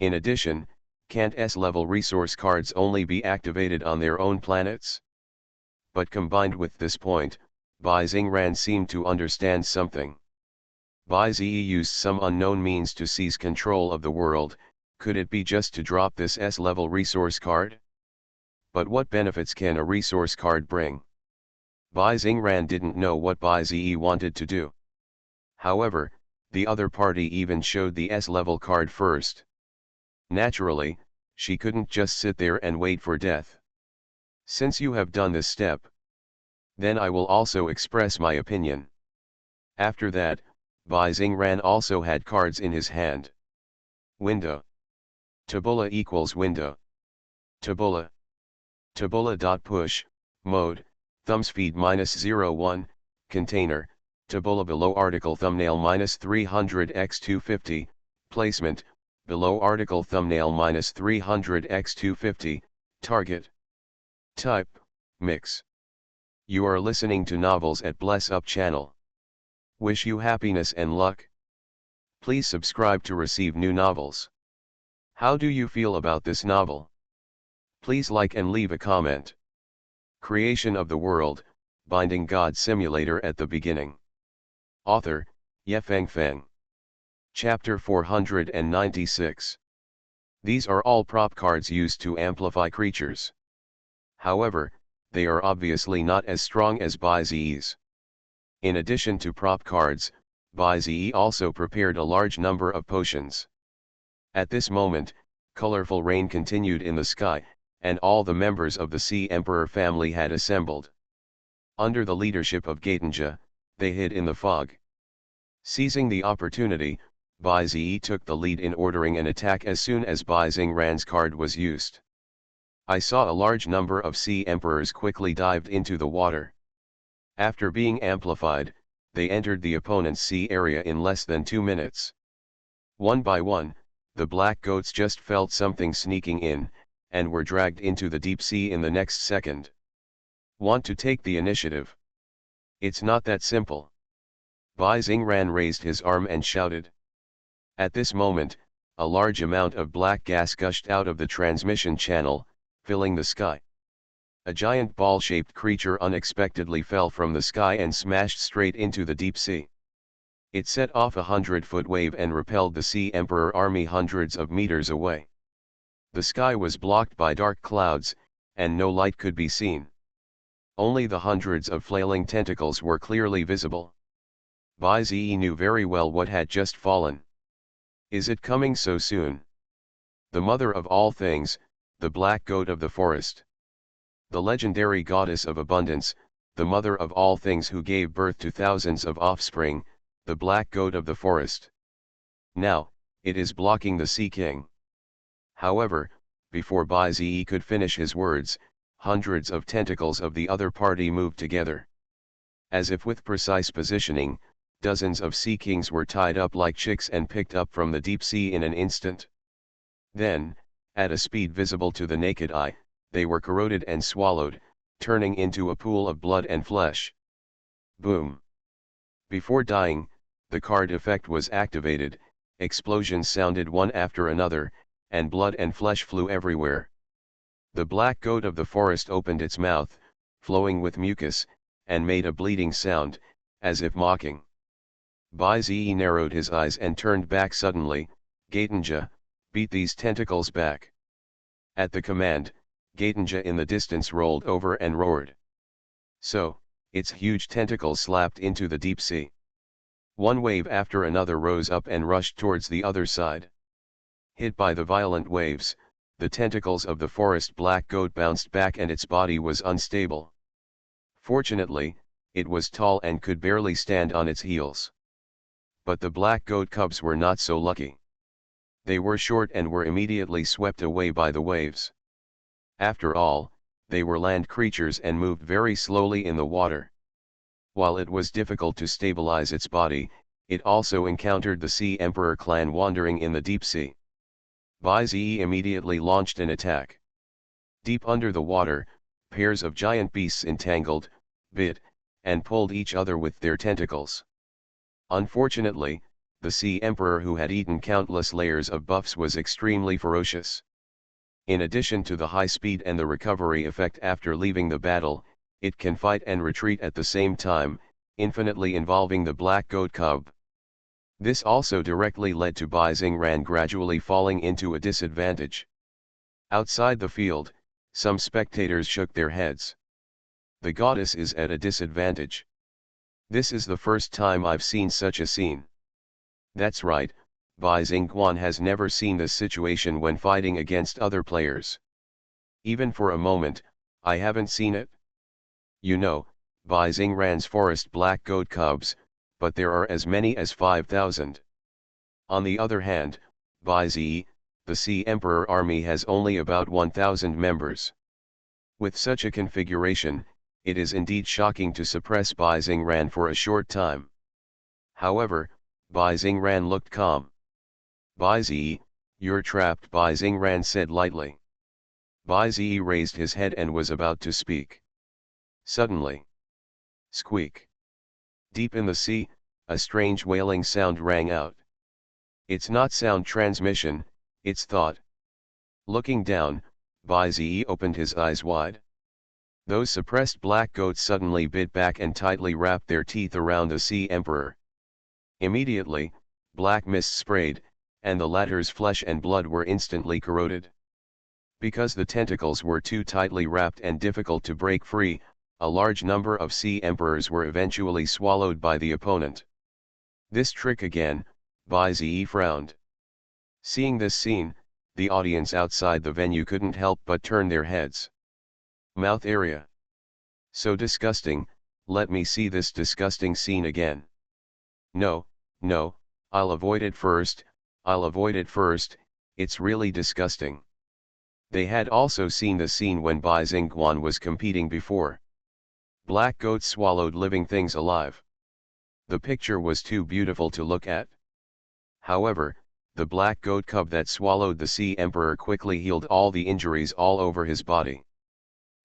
In addition, can't S-level resource cards only be activated on their own planets? But combined with this point, Bai Xingran seemed to understand something. BuyZe used some unknown means to seize control of the world. Could it be just to drop this S-level resource card? But what benefits can a resource card bring? Bai Xingran didn't know what BuyZe wanted to do. However, the other party even showed the S-level card first. Naturally, she couldn't just sit there and wait for death. Since you have done this step, then I will also express my opinion. After that, Bai Xingran also had cards in his hand. Window. Tabula equals window. Tabula. Tabula.push, mode, thumbspeed -01, Container, Tabula below article thumbnail -300x250, placement, below article thumbnail -300x250, target. Type, mix. You are listening to novels at Bless Up channel. Wish you happiness and luck. Please subscribe to receive new novels. How do you feel about this novel? Please like and leave a comment. Creation of the World, Binding God Simulator at the beginning. Author, Yefeng Feng. Chapter 496. These are all prop cards used to amplify creatures. However, they are obviously not as strong as BaiZe's. In addition to prop cards, BaiZe also prepared a large number of potions. At this moment, colorful rain continued in the sky, and all the members of the Sea Emperor family had assembled. Under the leadership of Gatenja, they hid in the fog. Seizing the opportunity, BaiZe took the lead in ordering an attack as soon as Baizingran's card was used. I saw a large number of Sea Emperors quickly dived into the water. After being amplified, they entered the opponent's sea area in less than 2 minutes. One by one, the black goats just felt something sneaking in, and were dragged into the deep sea in the next second. Want to take the initiative? It's not that simple. Baizingran raised his arm and shouted. At this moment, a large amount of black gas gushed out of the transmission channel, filling the sky. A giant ball-shaped creature unexpectedly fell from the sky and smashed straight into the deep sea. It set off a 100-foot wave and repelled the Sea Emperor army hundreds of meters away. The sky was blocked by dark clouds, and no light could be seen. Only the hundreds of flailing tentacles were clearly visible. BaiZe knew very well what had just fallen. Is it coming so soon? The mother of all things, the black goat of the forest. The legendary goddess of abundance, the mother of all things who gave birth to thousands of offspring, the black goat of the forest. Now, it is blocking the Sea King. However, before BaiZe could finish his words, hundreds of tentacles of the other party moved together. As if with precise positioning, dozens of Sea Kings were tied up like chicks and picked up from the deep sea in an instant. Then, at a speed visible to the naked eye, they were corroded and swallowed, turning into a pool of blood and flesh. Boom! Before dying, the card effect was activated, explosions sounded one after another, and blood and flesh flew everywhere. The black goat of the forest opened its mouth, flowing with mucus, and made a bleeding sound, as if mocking. BaiZe narrowed his eyes and turned back suddenly. Gatenja, beat these tentacles back. At the command, Gatenja in the distance rolled over and roared. So, its huge tentacles slapped into the deep sea. One wave after another rose up and rushed towards the other side. Hit by the violent waves, the tentacles of the forest black goat bounced back and its body was unstable. Fortunately, it was tall and could barely stand on its heels. But the black goat cubs were not so lucky. They were short and were immediately swept away by the waves. After all, they were land creatures and moved very slowly in the water. While it was difficult to stabilize its body, it also encountered the Sea Emperor clan wandering in the deep sea. BaiZe immediately launched an attack. Deep under the water, pairs of giant beasts entangled, bit, and pulled each other with their tentacles. Unfortunately, the Sea Emperor, who had eaten countless layers of buffs, was extremely ferocious. In addition to the high speed and the recovery effect after leaving the battle, it can fight and retreat at the same time, infinitely involving the black goat cub. This also directly led to Baizingran gradually falling into a disadvantage. Outside the field, some spectators shook their heads. The goddess is at a disadvantage. This is the first time I've seen such a scene. That's right, Baizingguan has never seen this situation when fighting against other players. Even for a moment, I haven't seen it. You know, Baizingran's forest black goat cubs, but there are as many as 5,000. On the other hand, BaiZe, the Sea Emperor army has only about 1,000 members. With such a configuration, it is indeed shocking to suppress Bai Xingran for a short time. However, Bai Xingran looked calm. Bai Zi, you're trapped, Bai Xingran said lightly. Bai Zi raised his head and was about to speak. Suddenly, squeak. Deep in the sea, a strange wailing sound rang out. It's not sound transmission, it's thought. Looking down, Bai Zi opened his eyes wide. Those suppressed black goats suddenly bit back and tightly wrapped their teeth around the Sea Emperor. Immediately, black mist sprayed, and the latter's flesh and blood were instantly corroded. Because the tentacles were too tightly wrapped and difficult to break free, a large number of Sea Emperors were eventually swallowed by the opponent. This trick again, Bai Zi frowned. Seeing this scene, the audience outside the venue couldn't help but turn their heads. Mouth area. So disgusting, let me see this disgusting scene again. No, no, I'll avoid it first, it's really disgusting. They had also seen the scene when Bai Xingguan was competing before. Black goats swallowed living things alive. The picture was too beautiful to look at. However, the black goat cub that swallowed the Sea Emperor quickly healed all the injuries all over his body.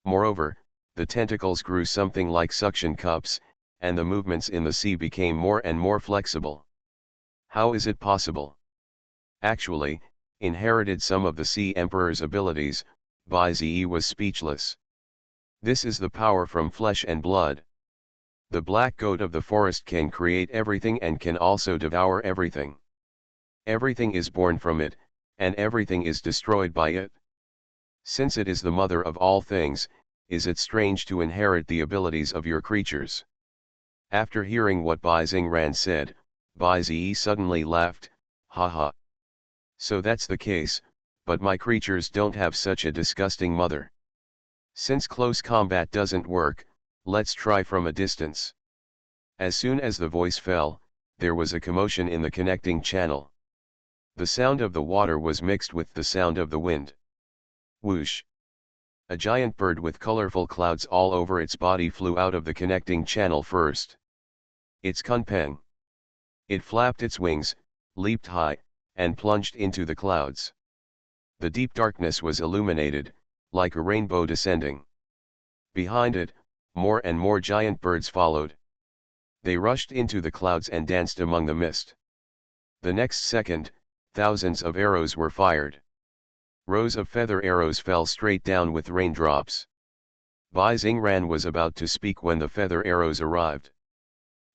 Moreover, the tentacles grew something like suction cups, and the movements in the sea became more and more flexible. How is it possible? Actually, inherited some of the Sea Emperor's abilities, Bai Zi was speechless. This is the power from flesh and blood. The black goat of the forest can create everything and can also devour everything. Everything is born from it, and everything is destroyed by it. Since it is the mother of all things, is it strange to inherit the abilities of your creatures? After hearing what Bai Xingran said, Bai Zi suddenly laughed, ha ha. So that's the case, but my creatures don't have such a disgusting mother. Since close combat doesn't work, let's try from a distance. As soon as the voice fell, there was a commotion in the connecting channel. The sound of the water was mixed with the sound of the wind. Whoosh! A giant bird with colorful clouds all over its body flew out of the connecting channel first. It's Kunpeng. It flapped its wings, leaped high, and plunged into the clouds. The deep darkness was illuminated, like a rainbow descending. Behind it, more and more giant birds followed. They rushed into the clouds and danced among the mist. The next second, thousands of arrows were fired. Rows of feather arrows fell straight down with raindrops. Bai Xingran was about to speak when the feather arrows arrived.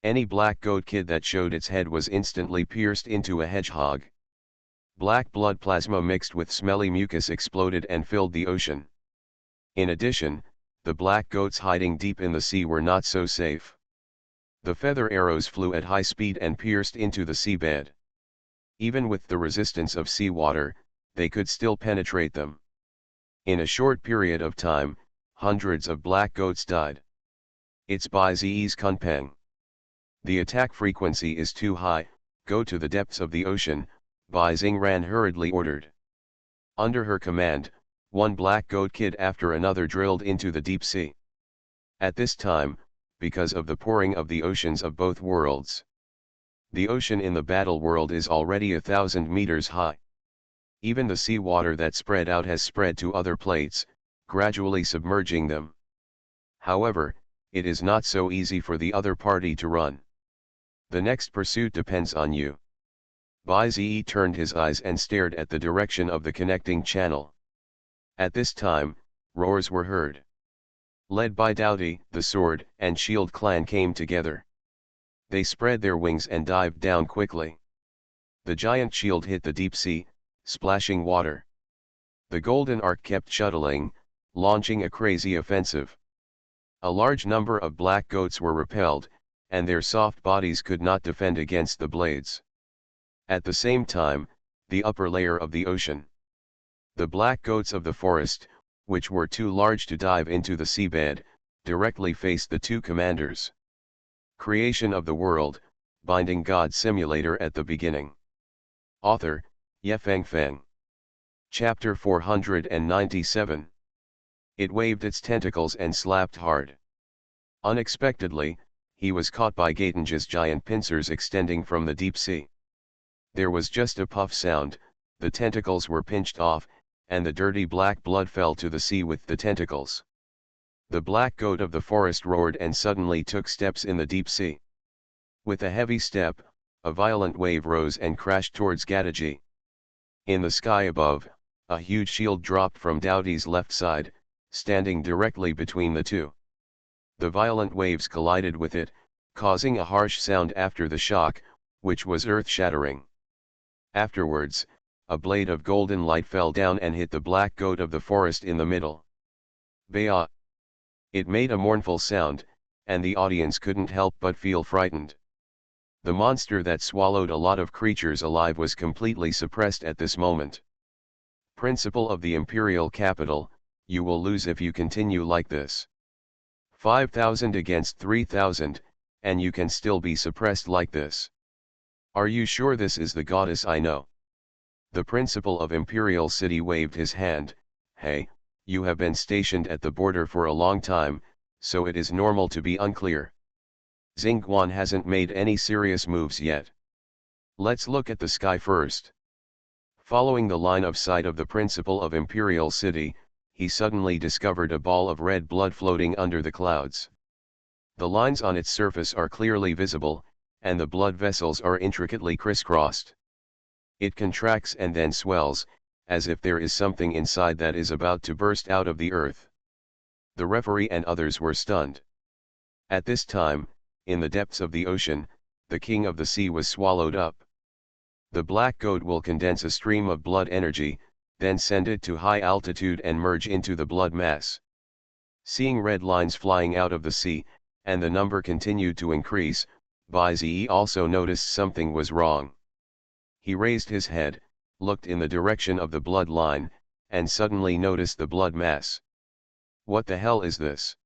Any black goat kid that showed its head was instantly pierced into a hedgehog. Black blood plasma mixed with smelly mucus exploded and filled the ocean. In addition, the black goats hiding deep in the sea were not so safe. The feather arrows flew at high speed and pierced into the seabed. Even with the resistance of seawater, they could still penetrate them. In a short period of time, hundreds of black goats died. It's Bai Zi's Kunpeng. The attack frequency is too high, go to the depths of the ocean, Bai Xingran hurriedly ordered. Under her command, one black goat kid after another drilled into the deep sea. At this time, because of the pouring of the oceans of both worlds, the ocean in the battle world is already 1,000 meters high. Even the sea water that spread out has spread to other plates, gradually submerging them. However, it is not so easy for the other party to run. The next pursuit depends on you. Bai Zi turned his eyes and stared at the direction of the connecting channel. At this time, roars were heard. Led by Doughty, the Sword and Shield clan came together. They spread their wings and dived down quickly. The giant shield hit the deep sea, splashing water. The golden arc kept shuttling, launching a crazy offensive. A large number of black goats were repelled, and their soft bodies could not defend against the blades. At the same time, the upper layer of the ocean. The black goats of the forest, which were too large to dive into the seabed, directly faced the two commanders. Creation of the World, Binding God Simulator at the beginning. Author, Yefeng Feng. Chapter 497. It waved its tentacles and slapped hard. Unexpectedly, he was caught by Gatenge's giant pincers extending from the deep sea. There was just a puff sound, the tentacles were pinched off, and the dirty black blood fell to the sea with the tentacles. The black goat of the forest roared and suddenly took steps in the deep sea. With a heavy step, a violent wave rose and crashed towards Gatage. In the sky above, a huge shield dropped from Doughty's left side, standing directly between the two. The violent waves collided with it, causing a harsh sound after the shock, which was earth-shattering. Afterwards, a blade of golden light fell down and hit the black goat of the forest in the middle. Ba! It made a mournful sound, and the audience couldn't help but feel frightened. The monster that swallowed a lot of creatures alive was completely suppressed at this moment. Principle of the imperial capital, you will lose if you continue like this. 5,000 against 3,000, and you can still be suppressed like this. Are you sure this is the goddess I know? The principal of Imperial City waved his hand. Hey, you have been stationed at the border for a long time, so it is normal to be unclear. Xingguan hasn't made any serious moves yet. Let's look at the sky first. Following the line of sight of the principal of Imperial City, he suddenly discovered a ball of red blood floating under the clouds. The lines on its surface are clearly visible, and the blood vessels are intricately crisscrossed. It contracts and then swells, as if there is something inside that is about to burst out of the earth. The referee and others were stunned. At this time, in the depths of the ocean, the king of the sea was swallowed up. The black goat will condense a stream of blood energy, then send it to high altitude and merge into the blood mass. Seeing red lines flying out of the sea, and the number continued to increase, Bai Zi also noticed something was wrong. He raised his head, looked in the direction of the blood line, and suddenly noticed the blood mass. What the hell is this?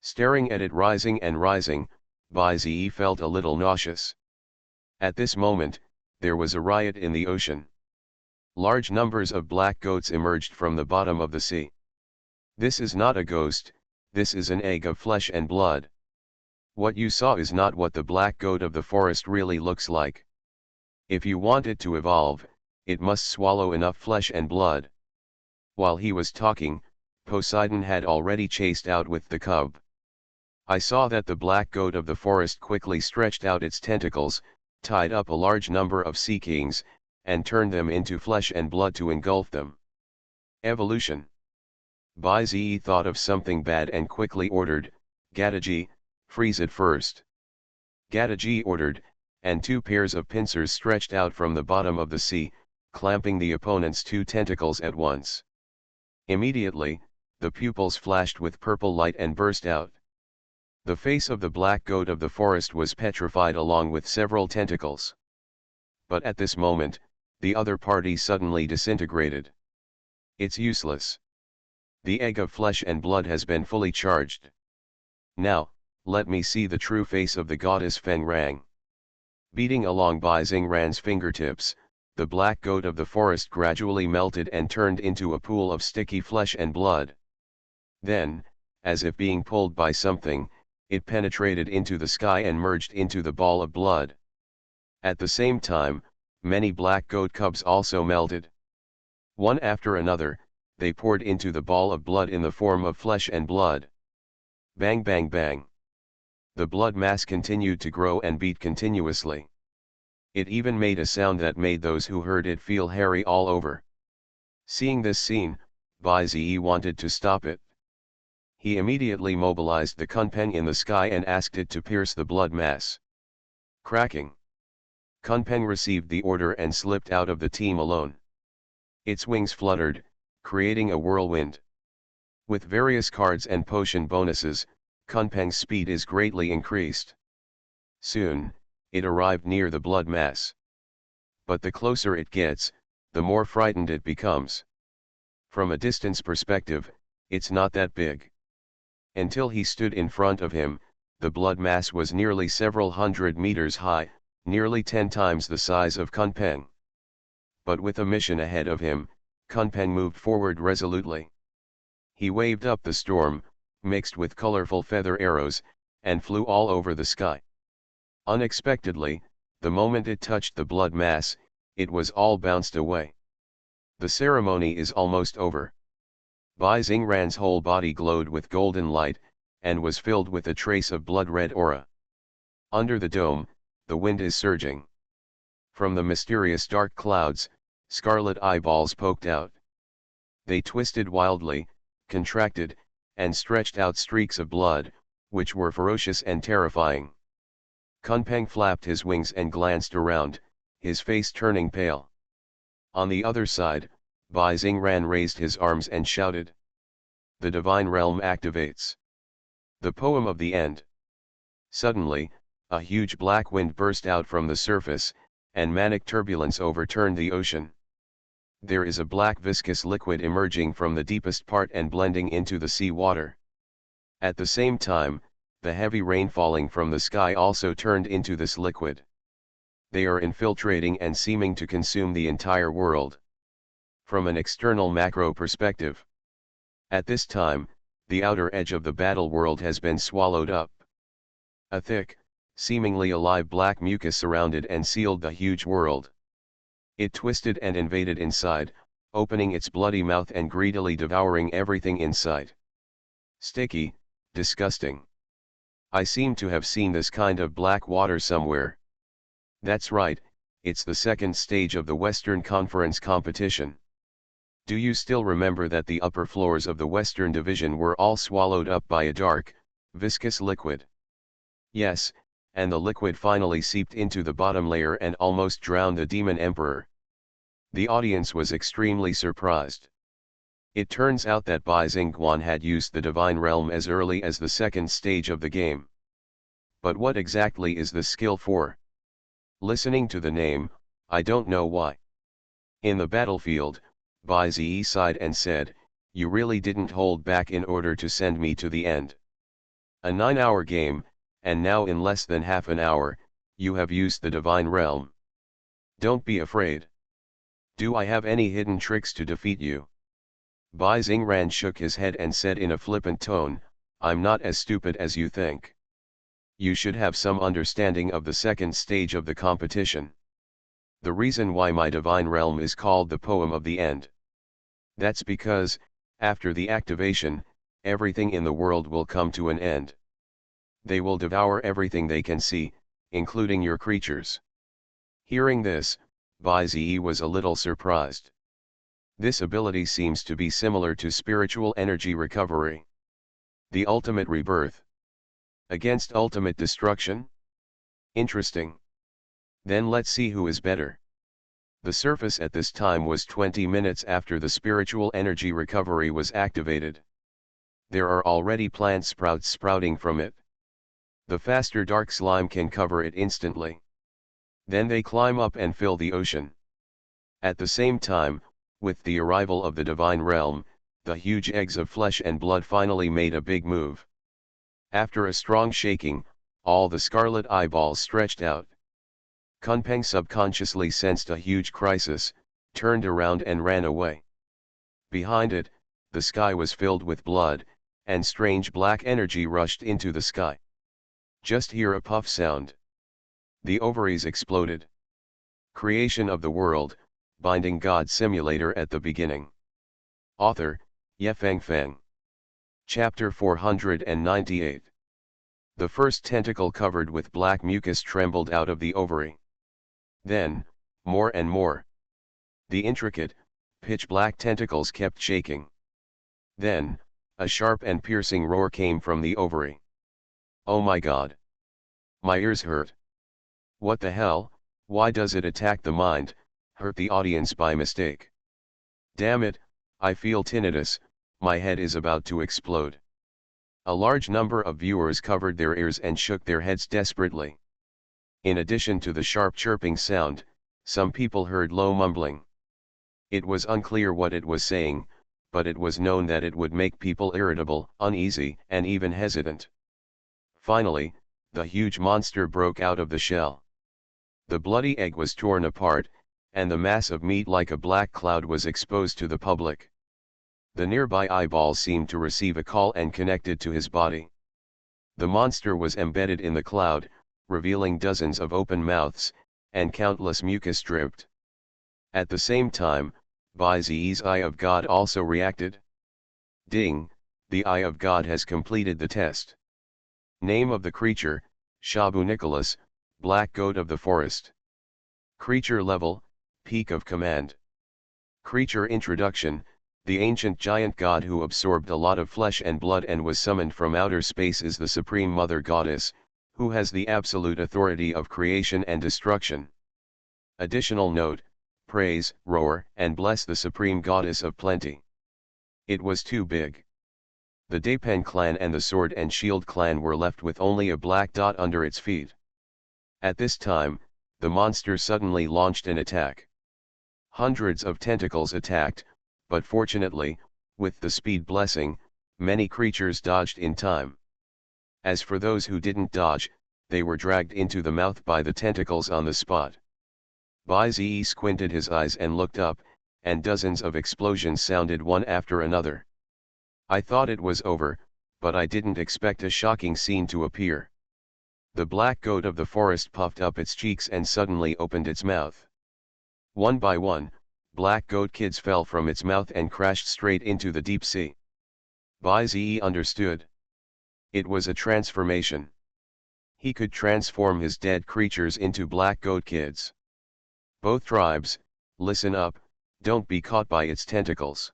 Staring at it rising and rising, Bai Zi felt a little nauseous. At this moment, there was a riot in the ocean. Large numbers of black goats emerged from the bottom of the sea. This is not a ghost, this is an egg of flesh and blood. What you saw is not what the black goat of the forest really looks like. If you want it to evolve, it must swallow enough flesh and blood. While he was talking, Poseidon had already chased out with the cub. I saw that the black goat of the forest quickly stretched out its tentacles, tied up a large number of sea kings, and turned them into flesh and blood to engulf them. Evolution. Bai Zi thought of something bad and quickly ordered, Gatage, freeze it first. Gatage ordered, and two pairs of pincers stretched out from the bottom of the sea, clamping the opponent's two tentacles at once. Immediately, the pupils flashed with purple light and burst out. The face of the black goat of the forest was petrified along with several tentacles. But at this moment, the other party suddenly disintegrated. It's useless. The egg of flesh and blood has been fully charged. Now, let me see the true face of the goddess Feng Rang. Beating along Bai Xingran's fingertips, the black goat of the forest gradually melted and turned into a pool of sticky flesh and blood. Then, as if being pulled by something, it penetrated into the sky and merged into the ball of blood. At the same time, many black goat cubs also melted. One after another, they poured into the ball of blood in the form of flesh and blood. Bang bang bang. The blood mass continued to grow and beat continuously. It even made a sound that made those who heard it feel hairy all over. Seeing this scene, Bai Zi wanted to stop it. He immediately mobilized the Kunpeng in the sky and asked it to pierce the blood mass. Cracking. Kunpeng received the order and slipped out of the team alone. Its wings fluttered, creating a whirlwind. With various cards and potion bonuses, Kunpeng's speed is greatly increased. Soon, it arrived near the blood mass. But the closer it gets, the more frightened it becomes. From a distance perspective, it's not that big. Until he stood in front of him, the blood mass was nearly several hundred meters high, nearly 10 times the size of Kunpeng. But with a mission ahead of him, Kunpeng moved forward resolutely. He waved up the storm, mixed with colorful feather arrows, and flew all over the sky. Unexpectedly, the moment it touched the blood mass, it was all bounced away. The ceremony is almost over. Bai Xingran's whole body glowed with golden light, and was filled with a trace of blood-red aura. Under the dome, the wind is surging. From the mysterious dark clouds, scarlet eyeballs poked out. They twisted wildly, contracted, and stretched out streaks of blood, which were ferocious and terrifying. Kunpeng flapped his wings and glanced around, his face turning pale. On the other side, Bai Xingran raised his arms and shouted. The divine realm activates. The poem of the end. Suddenly, a huge black wind burst out from the surface, and manic turbulence overturned the ocean. There is a black viscous liquid emerging from the deepest part and blending into the sea water. At the same time, the heavy rain falling from the sky also turned into this liquid. They are infiltrating and seeming to consume the entire world. From an external macro perspective. At this time, the outer edge of the battle world has been swallowed up. A thick, seemingly alive black mucus surrounded and sealed the huge world. It twisted and invaded inside, opening its bloody mouth and greedily devouring everything in sight. Sticky, disgusting. I seem to have seen this kind of black water somewhere. That's right, it's the second stage of the Western Conference competition. Do you still remember that the upper floors of the Western Division were all swallowed up by a dark, viscous liquid? Yes, and the liquid finally seeped into the bottom layer and almost drowned the Demon Emperor. The audience was extremely surprised. It turns out that Bai Xingguan had used the Divine Realm as early as the second stage of the game. But what exactly is this skill for? Listening to the name, I don't know why. In the battlefield, Bai Zi sighed and said, "You really didn't hold back in order to send me to the end. A 9-hour game, and now in less than half an hour, you have used the Divine Realm. Don't be afraid. Do I have any hidden tricks to defeat you?" Bai Xingran shook his head and said in a flippant tone, "I'm not as stupid as you think. You should have some understanding of the second stage of the competition. The reason why my Divine Realm is called the Poem of the End. That's because, after the activation, everything in the world will come to an end. They will devour everything they can see, including your creatures." Hearing this, Bai Zi was a little surprised. This ability seems to be similar to spiritual energy recovery. The ultimate rebirth. Against ultimate destruction? Interesting. Then let's see who is better. The surface at this time was 20 minutes after the spiritual energy recovery was activated. There are already plant sprouts sprouting from it. The faster dark slime can cover it instantly. Then they climb up and fill the ocean. At the same time, with the arrival of the Divine Realm, the huge eggs of flesh and blood finally made a big move. After a strong shaking, all the scarlet eyeballs stretched out. Kunpeng subconsciously sensed a huge crisis, turned around and ran away. Behind it, the sky was filled with blood, and strange black energy rushed into the sky. Just hear a puff sound. The ovaries exploded. Creation of the World, Binding God Simulator at the beginning. Author, Yefeng Feng. Chapter 498. The first tentacle covered with black mucus trembled out of the ovary. Then, more and more. The intricate, pitch-black tentacles kept shaking. Then, a sharp and piercing roar came from the ovary. "Oh my God! My ears hurt. What the hell, why does it attack the mind, hurt the audience by mistake? Damn it, I feel tinnitus, my head is about to explode." A large number of viewers covered their ears and shook their heads desperately. In addition to the sharp chirping sound, some people heard low mumbling. It was unclear what it was saying, but it was known that it would make people irritable, uneasy, and even hesitant. Finally, the huge monster broke out of the shell. The bloody egg was torn apart, and the mass of meat like a black cloud was exposed to the public. The nearby eyeballs seemed to receive a call and connected to his body. The monster was embedded in the cloud, revealing dozens of open mouths, and countless mucus dripped. At the same time, Baizi's Eye of God also reacted. Ding, the Eye of God has completed the test. Name of the creature, Shabu Nicholas, Black Goat of the Forest. Creature level, Peak of Command. Creature introduction, the ancient giant god who absorbed a lot of flesh and blood and was summoned from outer space is the Supreme Mother Goddess, who has the absolute authority of creation and destruction. Additional note, praise, roar, and bless the Supreme Goddess of Plenty. It was too big. The Dapen clan and the Sword and Shield clan were left with only a black dot under its feet. At this time, the monster suddenly launched an attack. Hundreds of tentacles attacked, but fortunately, with the speed blessing, many creatures dodged in time. As for those who didn't dodge, they were dragged into the mouth by the tentacles on the spot. Baizi squinted his eyes and looked up, and dozens of explosions sounded one after another. I thought it was over, but I didn't expect a shocking scene to appear. The black goat of the forest puffed up its cheeks and suddenly opened its mouth. One by one, black goat kids fell from its mouth and crashed straight into the deep sea. Baizi understood. It was a transformation. He could transform his dead creatures into black goat kids. Both tribes, listen up, don't be caught by its tentacles.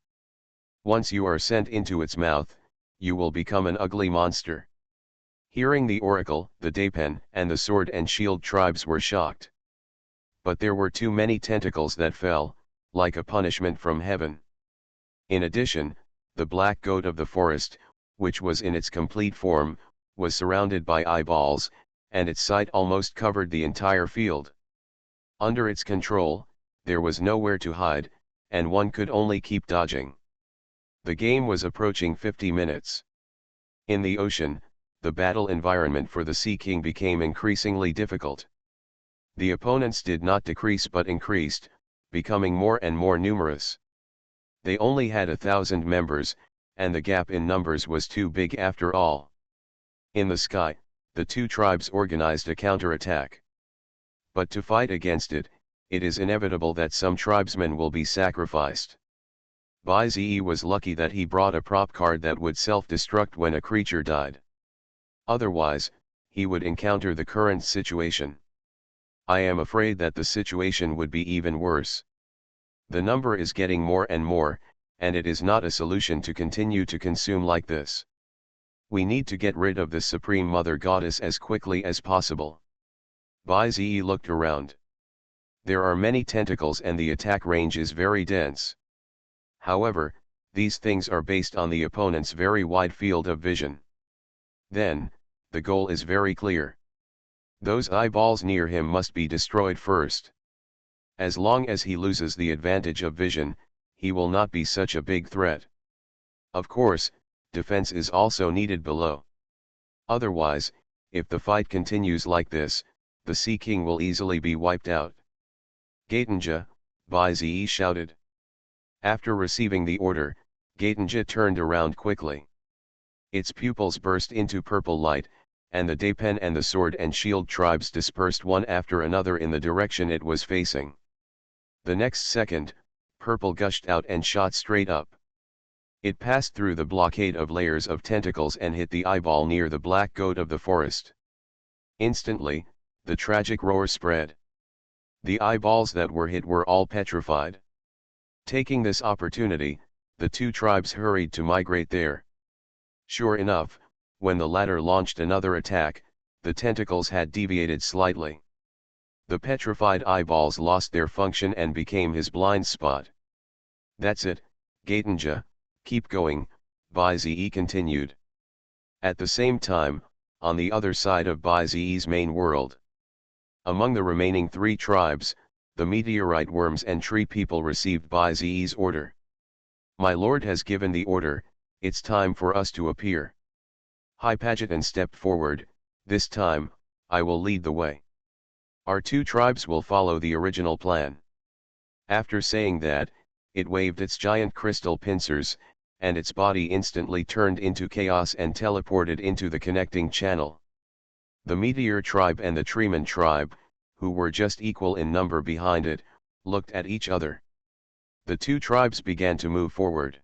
Once you are sent into its mouth, you will become an ugly monster. Hearing the oracle, the Dapen and the Sword and Shield tribes were shocked. But there were too many tentacles that fell, like a punishment from heaven. In addition, the black goat of the forest, which was in its complete form, was surrounded by eyeballs, and its sight almost covered the entire field. Under its control, there was nowhere to hide, and one could only keep dodging. The game was approaching 50 minutes. In the ocean, the battle environment for the Sea King became increasingly difficult. The opponents did not decrease but increased, becoming more and more numerous. They only had 1,000 members, and the gap in numbers was too big after all. In the sky, the two tribes organized a counterattack. But to fight against it, it is inevitable that some tribesmen will be sacrificed. Baizi was lucky that he brought a prop card that would self-destruct when a creature died. Otherwise, he would encounter the current situation. I am afraid that the situation would be even worse. The number is getting more and more, and it is not a solution to continue to consume like this. We need to get rid of the Supreme Mother Goddess as quickly as possible. Baizi looked around. There are many tentacles and the attack range is very dense. However, these things are based on the opponent's very wide field of vision. Then, the goal is very clear. Those eyeballs near him must be destroyed first. As long as he loses the advantage of vision, he will not be such a big threat. Of course, defense is also needed below. Otherwise, if the fight continues like this, the Sea King will easily be wiped out. Gatenja, Baizi shouted. After receiving the order, Gatenja turned around quickly. Its pupils burst into purple light, and the Dapen and the Sword and Shield tribes dispersed one after another in the direction it was facing. The next second, purple gushed out and shot straight up. It passed through the blockade of layers of tentacles and hit the eyeball near the black goat of the forest. Instantly, the tragic roar spread. The eyeballs that were hit were all petrified. Taking this opportunity, the two tribes hurried to migrate there. Sure enough, when the latter launched another attack, the tentacles had deviated slightly. The petrified eyeballs lost their function and became his blind spot. That's it, Gatenja, keep going, Baizi continued. At the same time, on the other side of Baizi's main world. Among the remaining three tribes, the meteorite worms and tree people received Baizi's order. My lord has given the order, it's time for us to appear. Hypageddon stepped forward, this time, I will lead the way. Our two tribes will follow the original plan. After saying that, it waved its giant crystal pincers, and its body instantly turned into chaos and teleported into the connecting channel. The Meteor tribe and the Treeman tribe, who were just equal in number behind it, looked at each other. The two tribes began to move forward.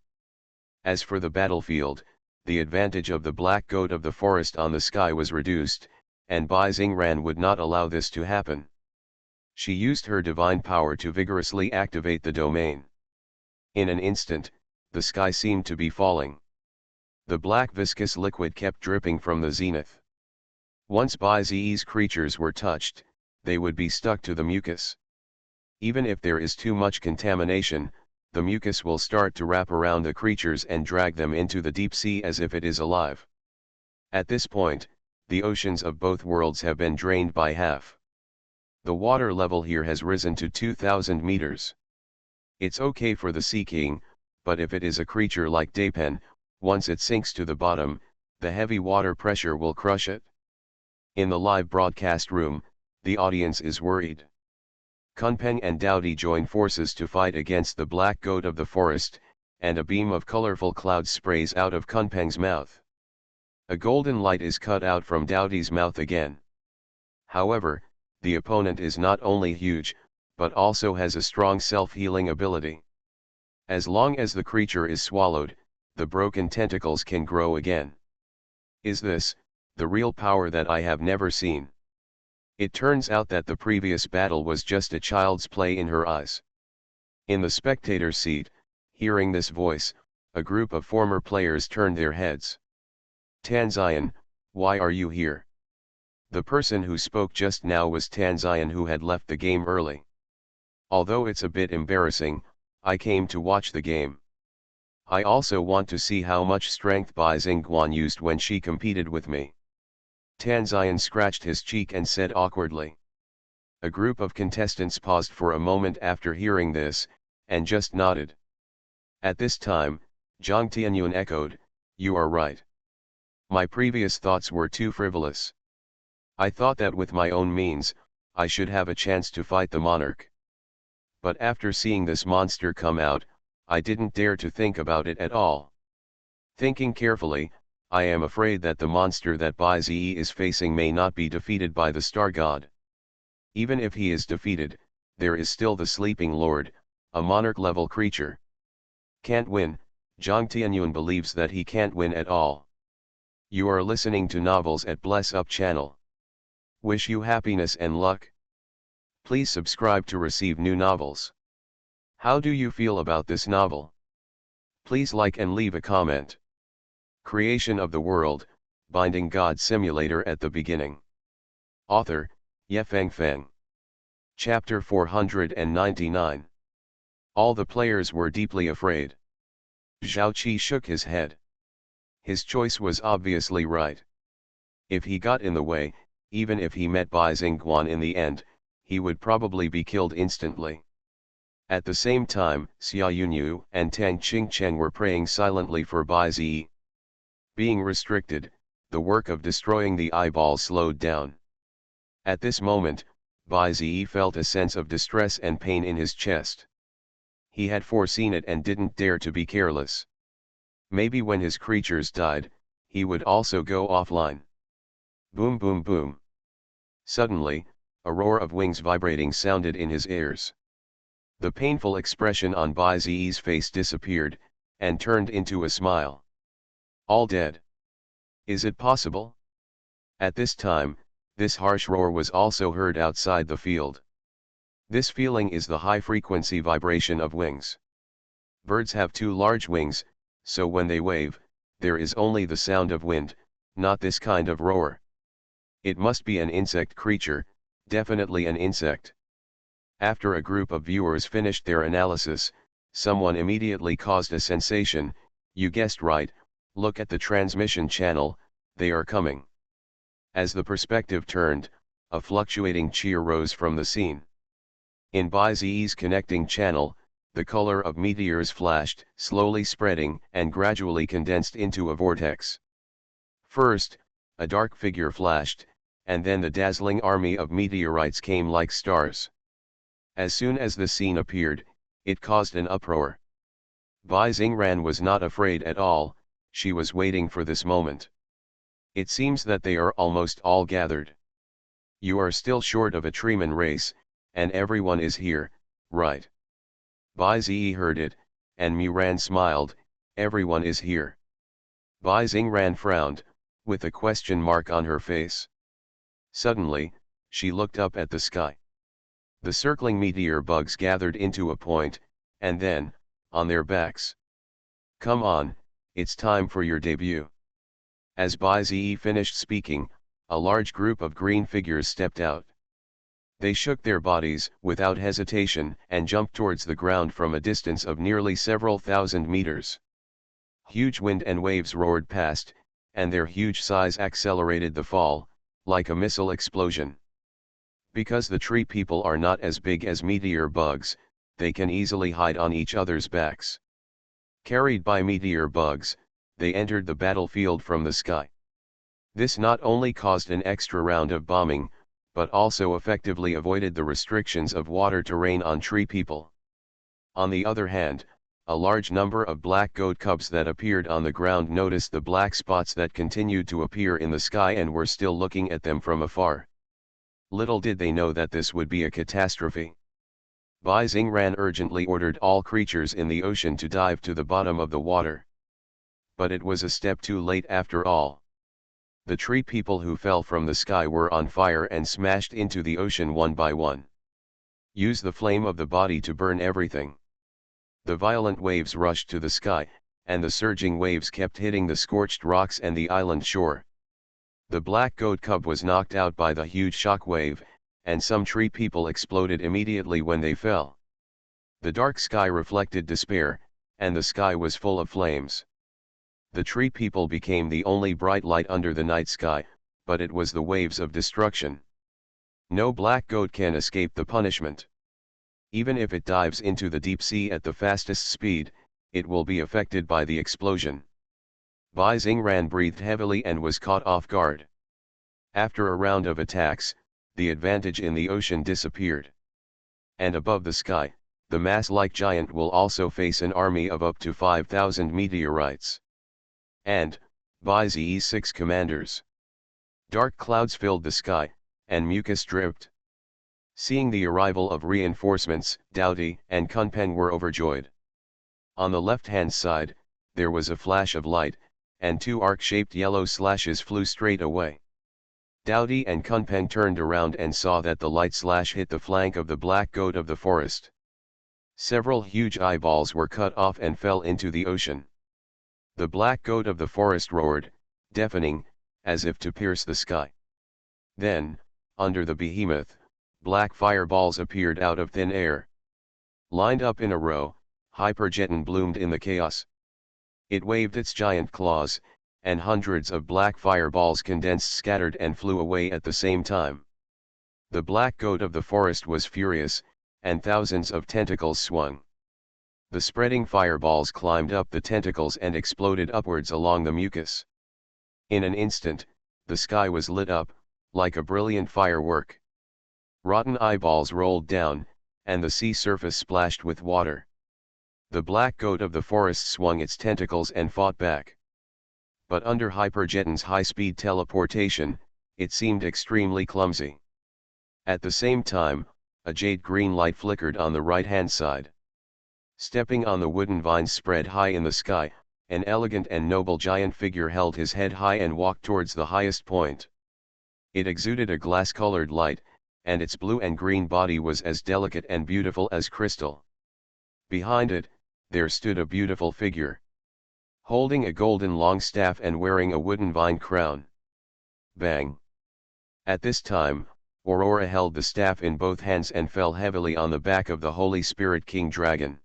As for the battlefield, the advantage of the black goat of the forest on the sky was reduced, and Bai Xingran would not allow this to happen. She used her divine power to vigorously activate the domain. In an instant, the sky seemed to be falling. The black viscous liquid kept dripping from the zenith. Once Bai Zi's creatures were touched, they would be stuck to the mucus. Even if there is too much contamination, the mucus will start to wrap around the creatures and drag them into the deep sea as if it is alive. At this point, the oceans of both worlds have been drained by half. The water level here has risen to 2,000 meters. It's okay for the Sea King, but if it is a creature like Dapen, once it sinks to the bottom, the heavy water pressure will crush it. In the live broadcast room, the audience is worried. Kunpeng and Dowdy join forces to fight against the black goat of the forest, and a beam of colorful clouds sprays out of Kunpeng's mouth. A golden light is cut out from Dowdy's mouth again. However, the opponent is not only huge, but also has a strong self-healing ability. As long as the creature is swallowed, the broken tentacles can grow again. Is this the real power that I have never seen? It turns out that the previous battle was just a child's play in her eyes. In the spectator's seat, hearing this voice, a group of former players turned their heads. Tanzian, why are you here? The person who spoke just now was Tanzian, who had left the game early. Although it's a bit embarrassing, I came to watch the game. I also want to see how much strength Bai Xingguan used when she competed with me. Tanzian scratched his cheek and said awkwardly. A group of contestants paused for a moment after hearing this, and just nodded. At this time, Zhang Tianyun echoed, "You are right. My previous thoughts were too frivolous. I thought that with my own means, I should have a chance to fight the monarch. But after seeing this monster come out, I didn't dare to think about it at all. Thinking carefully, I am afraid that the monster that Bai Zi is facing may not be defeated by the Star God. Even if he is defeated, there is still the Sleeping Lord, a monarch-level creature. Can't win. Zhang Tianyun believes that he can't win at all." You are listening to Novels at Bless Up channel. Wish you happiness and luck. Please subscribe to receive new novels. How do you feel about this novel? Please like and leave a comment. Creation of the World, Binding God Simulator at the beginning. Author, Yefeng Feng. Chapter 499. All the players were deeply afraid. Zhao Qi shook his head. His choice was obviously right. If he got in the way, even if he met Bai Xingguan in the end, he would probably be killed instantly. At the same time, Xia Yunyu and Tang Qingcheng were praying silently for Bai Zi. Being restricted, the work of destroying the eyeball slowed down. At this moment, Bai Zi felt a sense of distress and pain in his chest. He had foreseen it and didn't dare to be careless. Maybe when his creatures died, he would also go offline. Boom boom boom. Suddenly, a roar of wings vibrating sounded in his ears. The painful expression on Bai Zi's face disappeared, and turned into a smile. All dead. Is it possible? At this time, this harsh roar was also heard outside the field. This feeling is the high-frequency vibration of wings. Birds have two large wings, so when they wave, there is only the sound of wind, not this kind of roar. It must be an insect creature, definitely an insect. After a group of viewers finished their analysis, someone immediately caused a sensation. You guessed right, look at the transmission channel, they are coming. As the perspective turned, a fluctuating cheer rose from the scene. In Bai Zi's connecting channel, the color of meteors flashed, slowly spreading and gradually condensed into a vortex. First, a dark figure flashed, and then the dazzling army of meteorites came like stars. As soon as the scene appeared, it caused an uproar. Bai Xingran was not afraid at all, she was waiting for this moment. It seems that they are almost all gathered. You are still short of a Treeman race, and everyone is here, right? Bai Zi heard it, and Muran smiled, everyone is here. Bai Xingran frowned, with a question mark on her face. Suddenly, she looked up at the sky. The circling meteor bugs gathered into a point, and then, on their backs. Come on, it's time for your debut. As Bai Zi finished speaking, a large group of green figures stepped out. They shook their bodies without hesitation and jumped towards the ground from a distance of nearly several thousand meters. Huge wind and waves roared past, and their huge size accelerated the fall, like a missile explosion. Because the tree people are not as big as meteor bugs, they can easily hide on each other's backs. Carried by meteor bugs, they entered the battlefield from the sky. This not only caused an extra round of bombing, but also effectively avoided the restrictions of water to rain on tree people. On the other hand, a large number of black goat cubs that appeared on the ground noticed the black spots that continued to appear in the sky and were still looking at them from afar. Little did they know that this would be a catastrophe. Bai Xingran urgently ordered all creatures in the ocean to dive to the bottom of the water. But it was a step too late after all. The tree people who fell from the sky were on fire and smashed into the ocean one by one. Use the flame of the body to burn everything. The violent waves rushed to the sky, and the surging waves kept hitting the scorched rocks and the island shore. The black goat cub was knocked out by the huge shock wave, and some tree people exploded immediately when they fell. The dark sky reflected despair, and the sky was full of flames. The tree people became the only bright light under the night sky, but it was the waves of destruction. No black goat can escape the punishment. Even if it dives into the deep sea at the fastest speed, it will be affected by the explosion. Bai Xingran breathed heavily and was caught off guard. After a round of attacks, the advantage in the ocean disappeared. And above the sky, the mass-like giant will also face an army of up to 5,000 meteorites. And, Bai Zi's 6 commanders. Dark clouds filled the sky, and mucus dripped. Seeing the arrival of reinforcements, Doughty and Kunpeng were overjoyed. On the left-hand side, there was a flash of light, and 2 arc-shaped yellow slashes flew straight away. Doughty and Kunpeng turned around and saw that the light slash hit the flank of the black goat of the forest. Several huge eyeballs were cut off and fell into the ocean. The black goat of the forest roared, deafening, as if to pierce the sky. Then, under the behemoth, black fireballs appeared out of thin air. Lined up in a row, Hypergeton bloomed in the chaos. It waved its giant claws, and hundreds of black fireballs condensed, scattered and flew away at the same time. The black goat of the forest was furious, and thousands of tentacles swung. The spreading fireballs climbed up the tentacles and exploded upwards along the mucus. In an instant, the sky was lit up, like a brilliant firework. Rotten eyeballs rolled down, and the sea surface splashed with water. The black goat of the forest swung its tentacles and fought back. But under Hypergeton's high-speed teleportation, it seemed extremely clumsy. At the same time, a jade-green light flickered on the right-hand side. Stepping on the wooden vines spread high in the sky, an elegant and noble giant figure held his head high and walked towards the highest point. It exuded a glass-colored light, and its blue and green body was as delicate and beautiful as crystal. Behind it, there stood a beautiful figure, holding a golden long staff and wearing a wooden vine crown. Bang! At this time, Aurora held the staff in both hands and fell heavily on the back of the Holy Spirit King Dragon.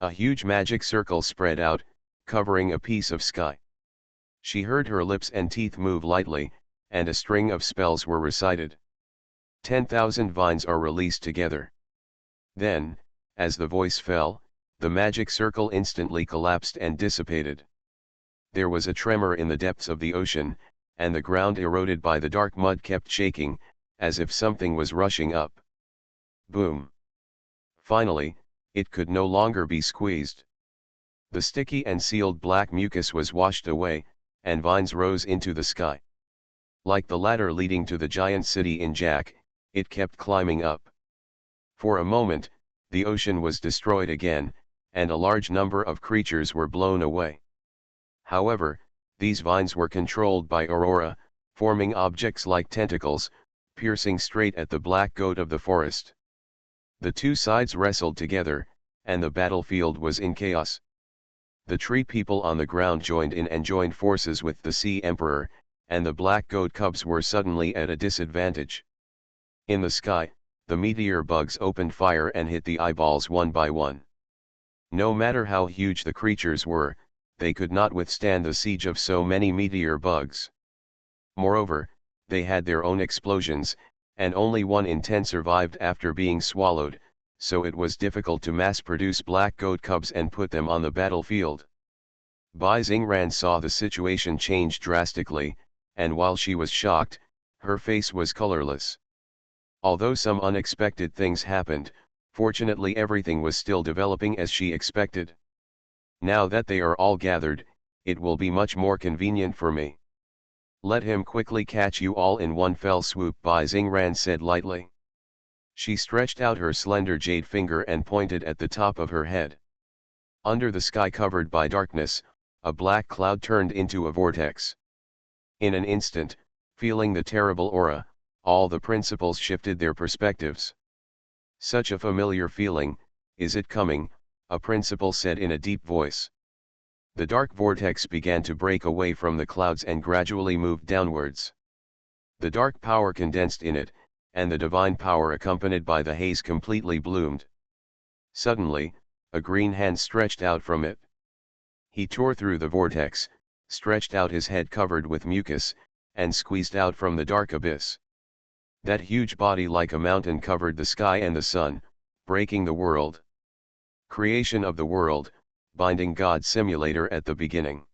A huge magic circle spread out, covering a piece of sky. She heard her lips and teeth move lightly, and a string of spells were recited. 10,000 vines are released together. Then, as the voice fell, the magic circle instantly collapsed and dissipated. There was a tremor in the depths of the ocean, and the ground eroded by the dark mud kept shaking, as if something was rushing up. Boom! Finally, it could no longer be squeezed. The sticky and sealed black mucus was washed away, and vines rose into the sky. Like the ladder leading to the giant city in Jack, it kept climbing up. For a moment, the ocean was destroyed again, and a large number of creatures were blown away. However, these vines were controlled by Aurora, forming objects like tentacles, piercing straight at the black goat of the forest. The two sides wrestled together, and the battlefield was in chaos. The tree people on the ground joined in and joined forces with the Sea Emperor, and the black goat cubs were suddenly at a disadvantage. In the sky, the meteor bugs opened fire and hit the eyeballs one by one. No matter how huge the creatures were, they could not withstand the siege of so many meteor bugs. Moreover, they had their own explosions, and only 1 in 10 survived after being swallowed, so it was difficult to mass-produce black goat cubs and put them on the battlefield. Bai Xingran saw the situation change drastically, and while she was shocked, her face was colorless. Although some unexpected things happened, fortunately everything was still developing as she expected. Now that they are all gathered, it will be much more convenient for me. Let him quickly catch you all in one fell swoop, Bai Xingran said lightly. She stretched out her slender jade finger and pointed at the top of her head. Under the sky covered by darkness, a black cloud turned into a vortex. In an instant, feeling the terrible aura, all the principals shifted their perspectives. Such a familiar feeling, is it coming? A principal said in a deep voice. The dark vortex began to break away from the clouds and gradually moved downwards. The dark power condensed in it, and the divine power accompanied by the haze completely bloomed. Suddenly, a green hand stretched out from it. He tore through the vortex, stretched out his head covered with mucus, and squeezed out from the dark abyss. That huge body like a mountain covered the sky and the sun, breaking the world. Creation of the world, binding God simulator at the beginning.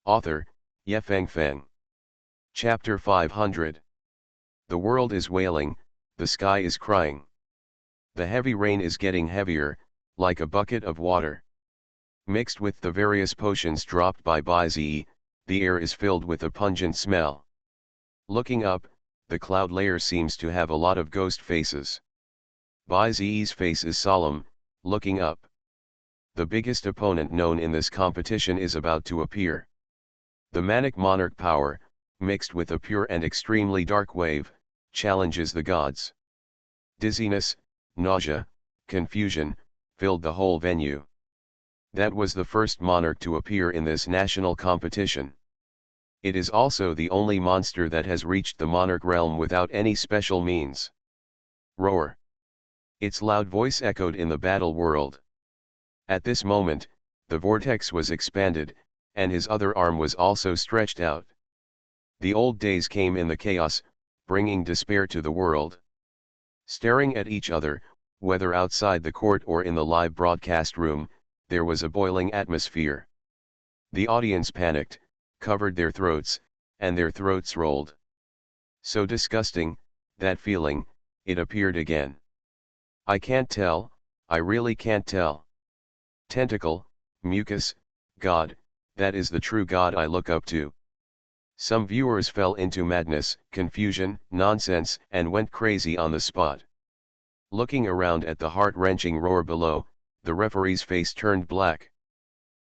Author, Yefeng Feng. Chapter 500. The world is wailing, the sky is crying. The heavy rain is getting heavier, like a bucket of water. Mixed with the various potions dropped by Bai Zi, the air is filled with a pungent smell. Looking up, the cloud layer seems to have a lot of ghost faces. Bai Zi's face is solemn, looking up. The biggest opponent known in this competition is about to appear. The manic monarch power, mixed with a pure and extremely dark wave, challenges the gods. Dizziness, nausea, confusion, filled the whole venue. That was the first monarch to appear in this national competition. It is also the only monster that has reached the monarch realm without any special means. Roar! Its loud voice echoed in the battle world. At this moment, the vortex was expanded, and his other arm was also stretched out. The old days came in the chaos, bringing despair to the world. Staring at each other, whether outside the court or in the live broadcast room, there was a boiling atmosphere. The audience panicked, covered their throats, and their throats rolled. So disgusting, that feeling, it appeared again. I can't tell, I really can't tell. Tentacle, mucus, God, that is the true God I look up to. Some viewers fell into madness, confusion, nonsense, and went crazy on the spot. Looking around at the heart-wrenching roar below, the referee's face turned black.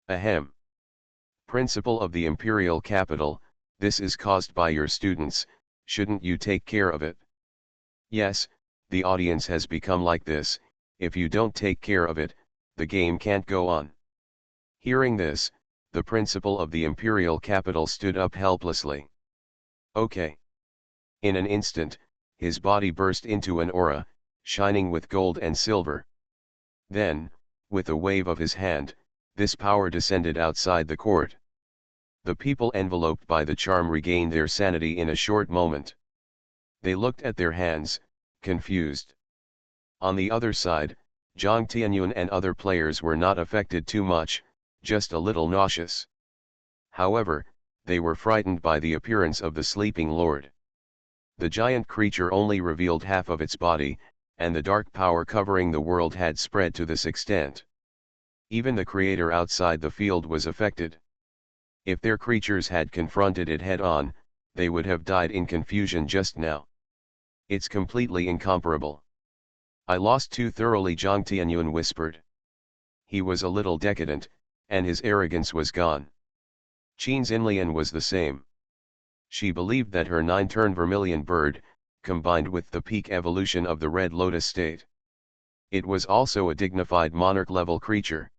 Ahem. Principal of the imperial capital, this is caused by your students, shouldn't you take care of it? Yes, the audience has become like this, if you don't take care of it, the game can't go on. Hearing this, the principal of the imperial capital stood up helplessly. Okay. In an instant, his body burst into an aura, shining with gold and silver. Then, with a wave of his hand, this power descended outside the court. The people enveloped by the charm regained their sanity in a short moment. They looked at their hands, confused. On the other side, Zhang Tianyun and other players were not affected too much, just a little nauseous. However, they were frightened by the appearance of the sleeping lord. The giant creature only revealed half of its body, and the dark power covering the world had spread to this extent. Even the creator outside the field was affected. If their creatures had confronted it head-on, they would have died in confusion just now. It's completely incomparable. I lost too thoroughly, Zhang Tianyuan whispered. He was a little decadent, and his arrogance was gone. Qin Xinlian was the same. She believed that her 9-turn vermilion bird, combined with the peak evolution of the Red Lotus state. It was also a dignified monarch-level creature.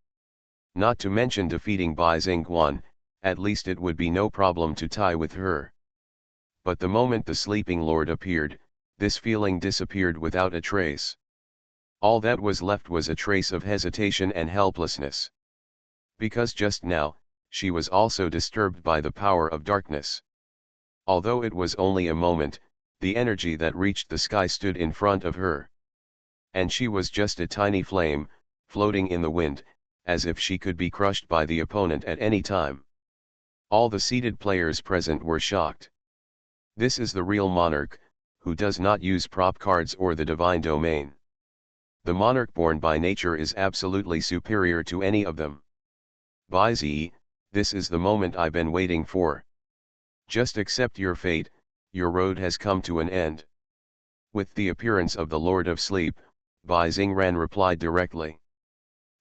Not to mention defeating Bai Xingguan, at least it would be no problem to tie with her. But the moment the sleeping lord appeared, this feeling disappeared without a trace. All that was left was a trace of hesitation and helplessness. Because just now, she was also disturbed by the power of darkness. Although it was only a moment, the energy that reached the sky stood in front of her. And she was just a tiny flame, floating in the wind, as if she could be crushed by the opponent at any time. All the seated players present were shocked. This is the real monarch, who does not use prop cards or the divine domain. The monarch born by nature is absolutely superior to any of them. Bai Zi, this is the moment I've been waiting for. Just accept your fate, your road has come to an end. With the appearance of the Lord of Sleep, Bai Xingran replied directly.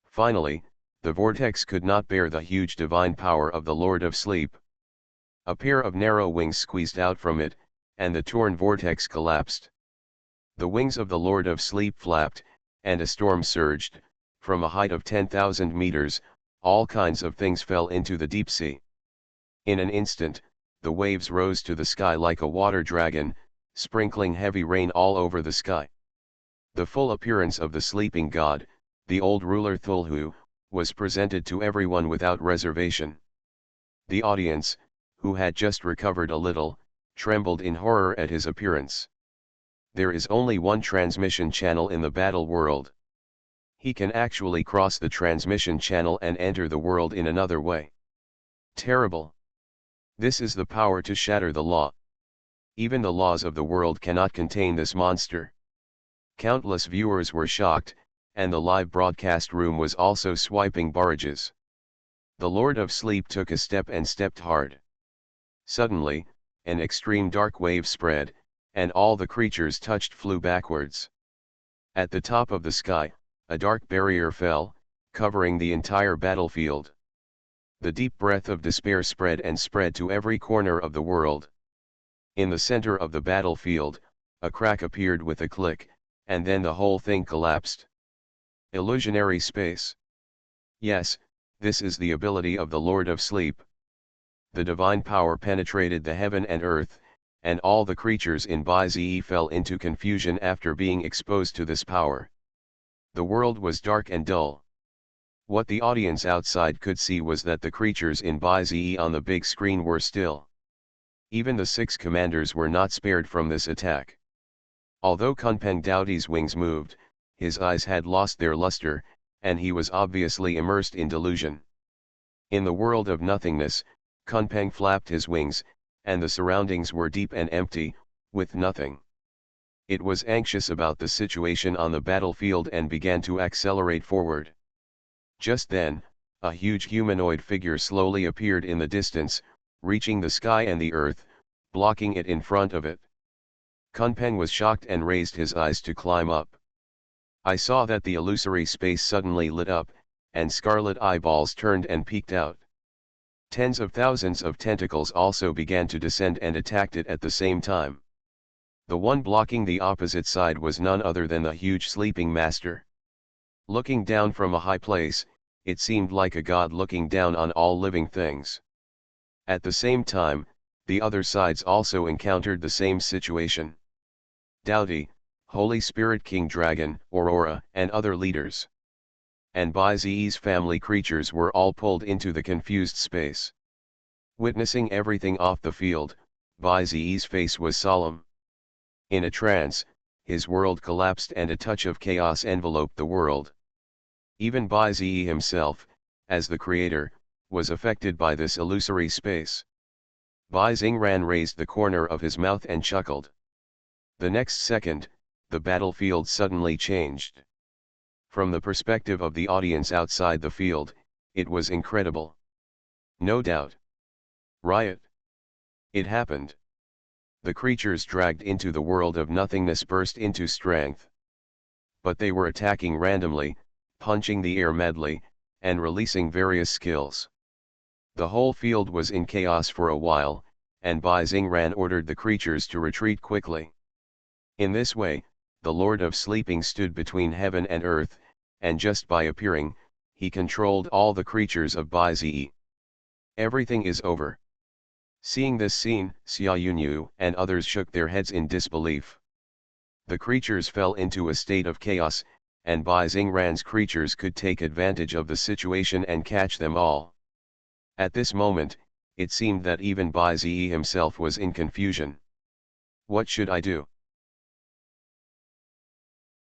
Finally, the vortex could not bear the huge divine power of the Lord of Sleep. A pair of narrow wings squeezed out from it, and the torn vortex collapsed. The wings of the Lord of Sleep flapped, and a storm surged. From a height of 10,000 meters, all kinds of things fell into the deep sea. In an instant, the waves rose to the sky like a water dragon, sprinkling heavy rain all over the sky. The full appearance of the sleeping god, the old ruler Thulhu, was presented to everyone without reservation. The audience, who had just recovered a little, trembled in horror at his appearance. There is only one transmission channel in the battle world. He can actually cross the transmission channel and enter the world in another way. Terrible. This is the power to shatter the law. Even the laws of the world cannot contain this monster. Countless viewers were shocked, and the live broadcast room was also swiping barrages. The Lord of Sleep took a step and stepped hard. Suddenly, an extreme dark wave spread, and all the creatures touched flew backwards. At the top of the sky, a dark barrier fell, covering the entire battlefield. The deep breath of despair spread and spread to every corner of the world. In the center of the battlefield, a crack appeared with a click, and then the whole thing collapsed. Illusionary space. Yes, this is the ability of the Lord of Sleep. The divine power penetrated the heaven and earth, and all the creatures in Bai Zi fell into confusion after being exposed to this power. The world was dark and dull. What the audience outside could see was that the creatures in Bai Zi on the big screen were still. Even the 6 commanders were not spared from this attack. Although Kunpeng Daoti's wings moved, his eyes had lost their luster, and he was obviously immersed in delusion. In the world of nothingness, Kunpeng flapped his wings, and the surroundings were deep and empty, with nothing. It was anxious about the situation on the battlefield and began to accelerate forward. Just then, a huge humanoid figure slowly appeared in the distance, reaching the sky and the earth, blocking it in front of it. Kunpeng was shocked and raised his eyes to climb up. I saw that the illusory space suddenly lit up, and scarlet eyeballs turned and peeked out. Tens of thousands of tentacles also began to descend and attacked it at the same time. The one blocking the opposite side was none other than the huge sleeping master. Looking down from a high place, it seemed like a god looking down on all living things. At the same time, the other sides also encountered the same situation. Daoti, Holy Spirit King Dragon, Aurora, and other leaders. And Bai Zi's family creatures were all pulled into the confused space. Witnessing everything off the field, Bai Zi's face was solemn. In a trance, his world collapsed and a touch of chaos enveloped the world. Even Bai Zi himself, as the creator, was affected by this illusory space. Bai Xingran raised the corner of his mouth and chuckled. The next second, the battlefield suddenly changed. From the perspective of the audience outside the field, it was incredible. No doubt. Riot. It happened. The creatures dragged into the world of nothingness burst into strength. But they were attacking randomly, punching the air madly, and releasing various skills. The whole field was in chaos for a while, and Bai Xingran ordered the creatures to retreat quickly. In this way, the Lord of Sleeping stood between heaven and earth, and just by appearing, he controlled all the creatures of Bai Zi. Everything is over. Seeing this scene, Xia Yunyu and others shook their heads in disbelief. The creatures fell into a state of chaos, and Bai Xingran's creatures could take advantage of the situation and catch them all. At this moment, it seemed that even Bai Zi himself was in confusion. What should I do?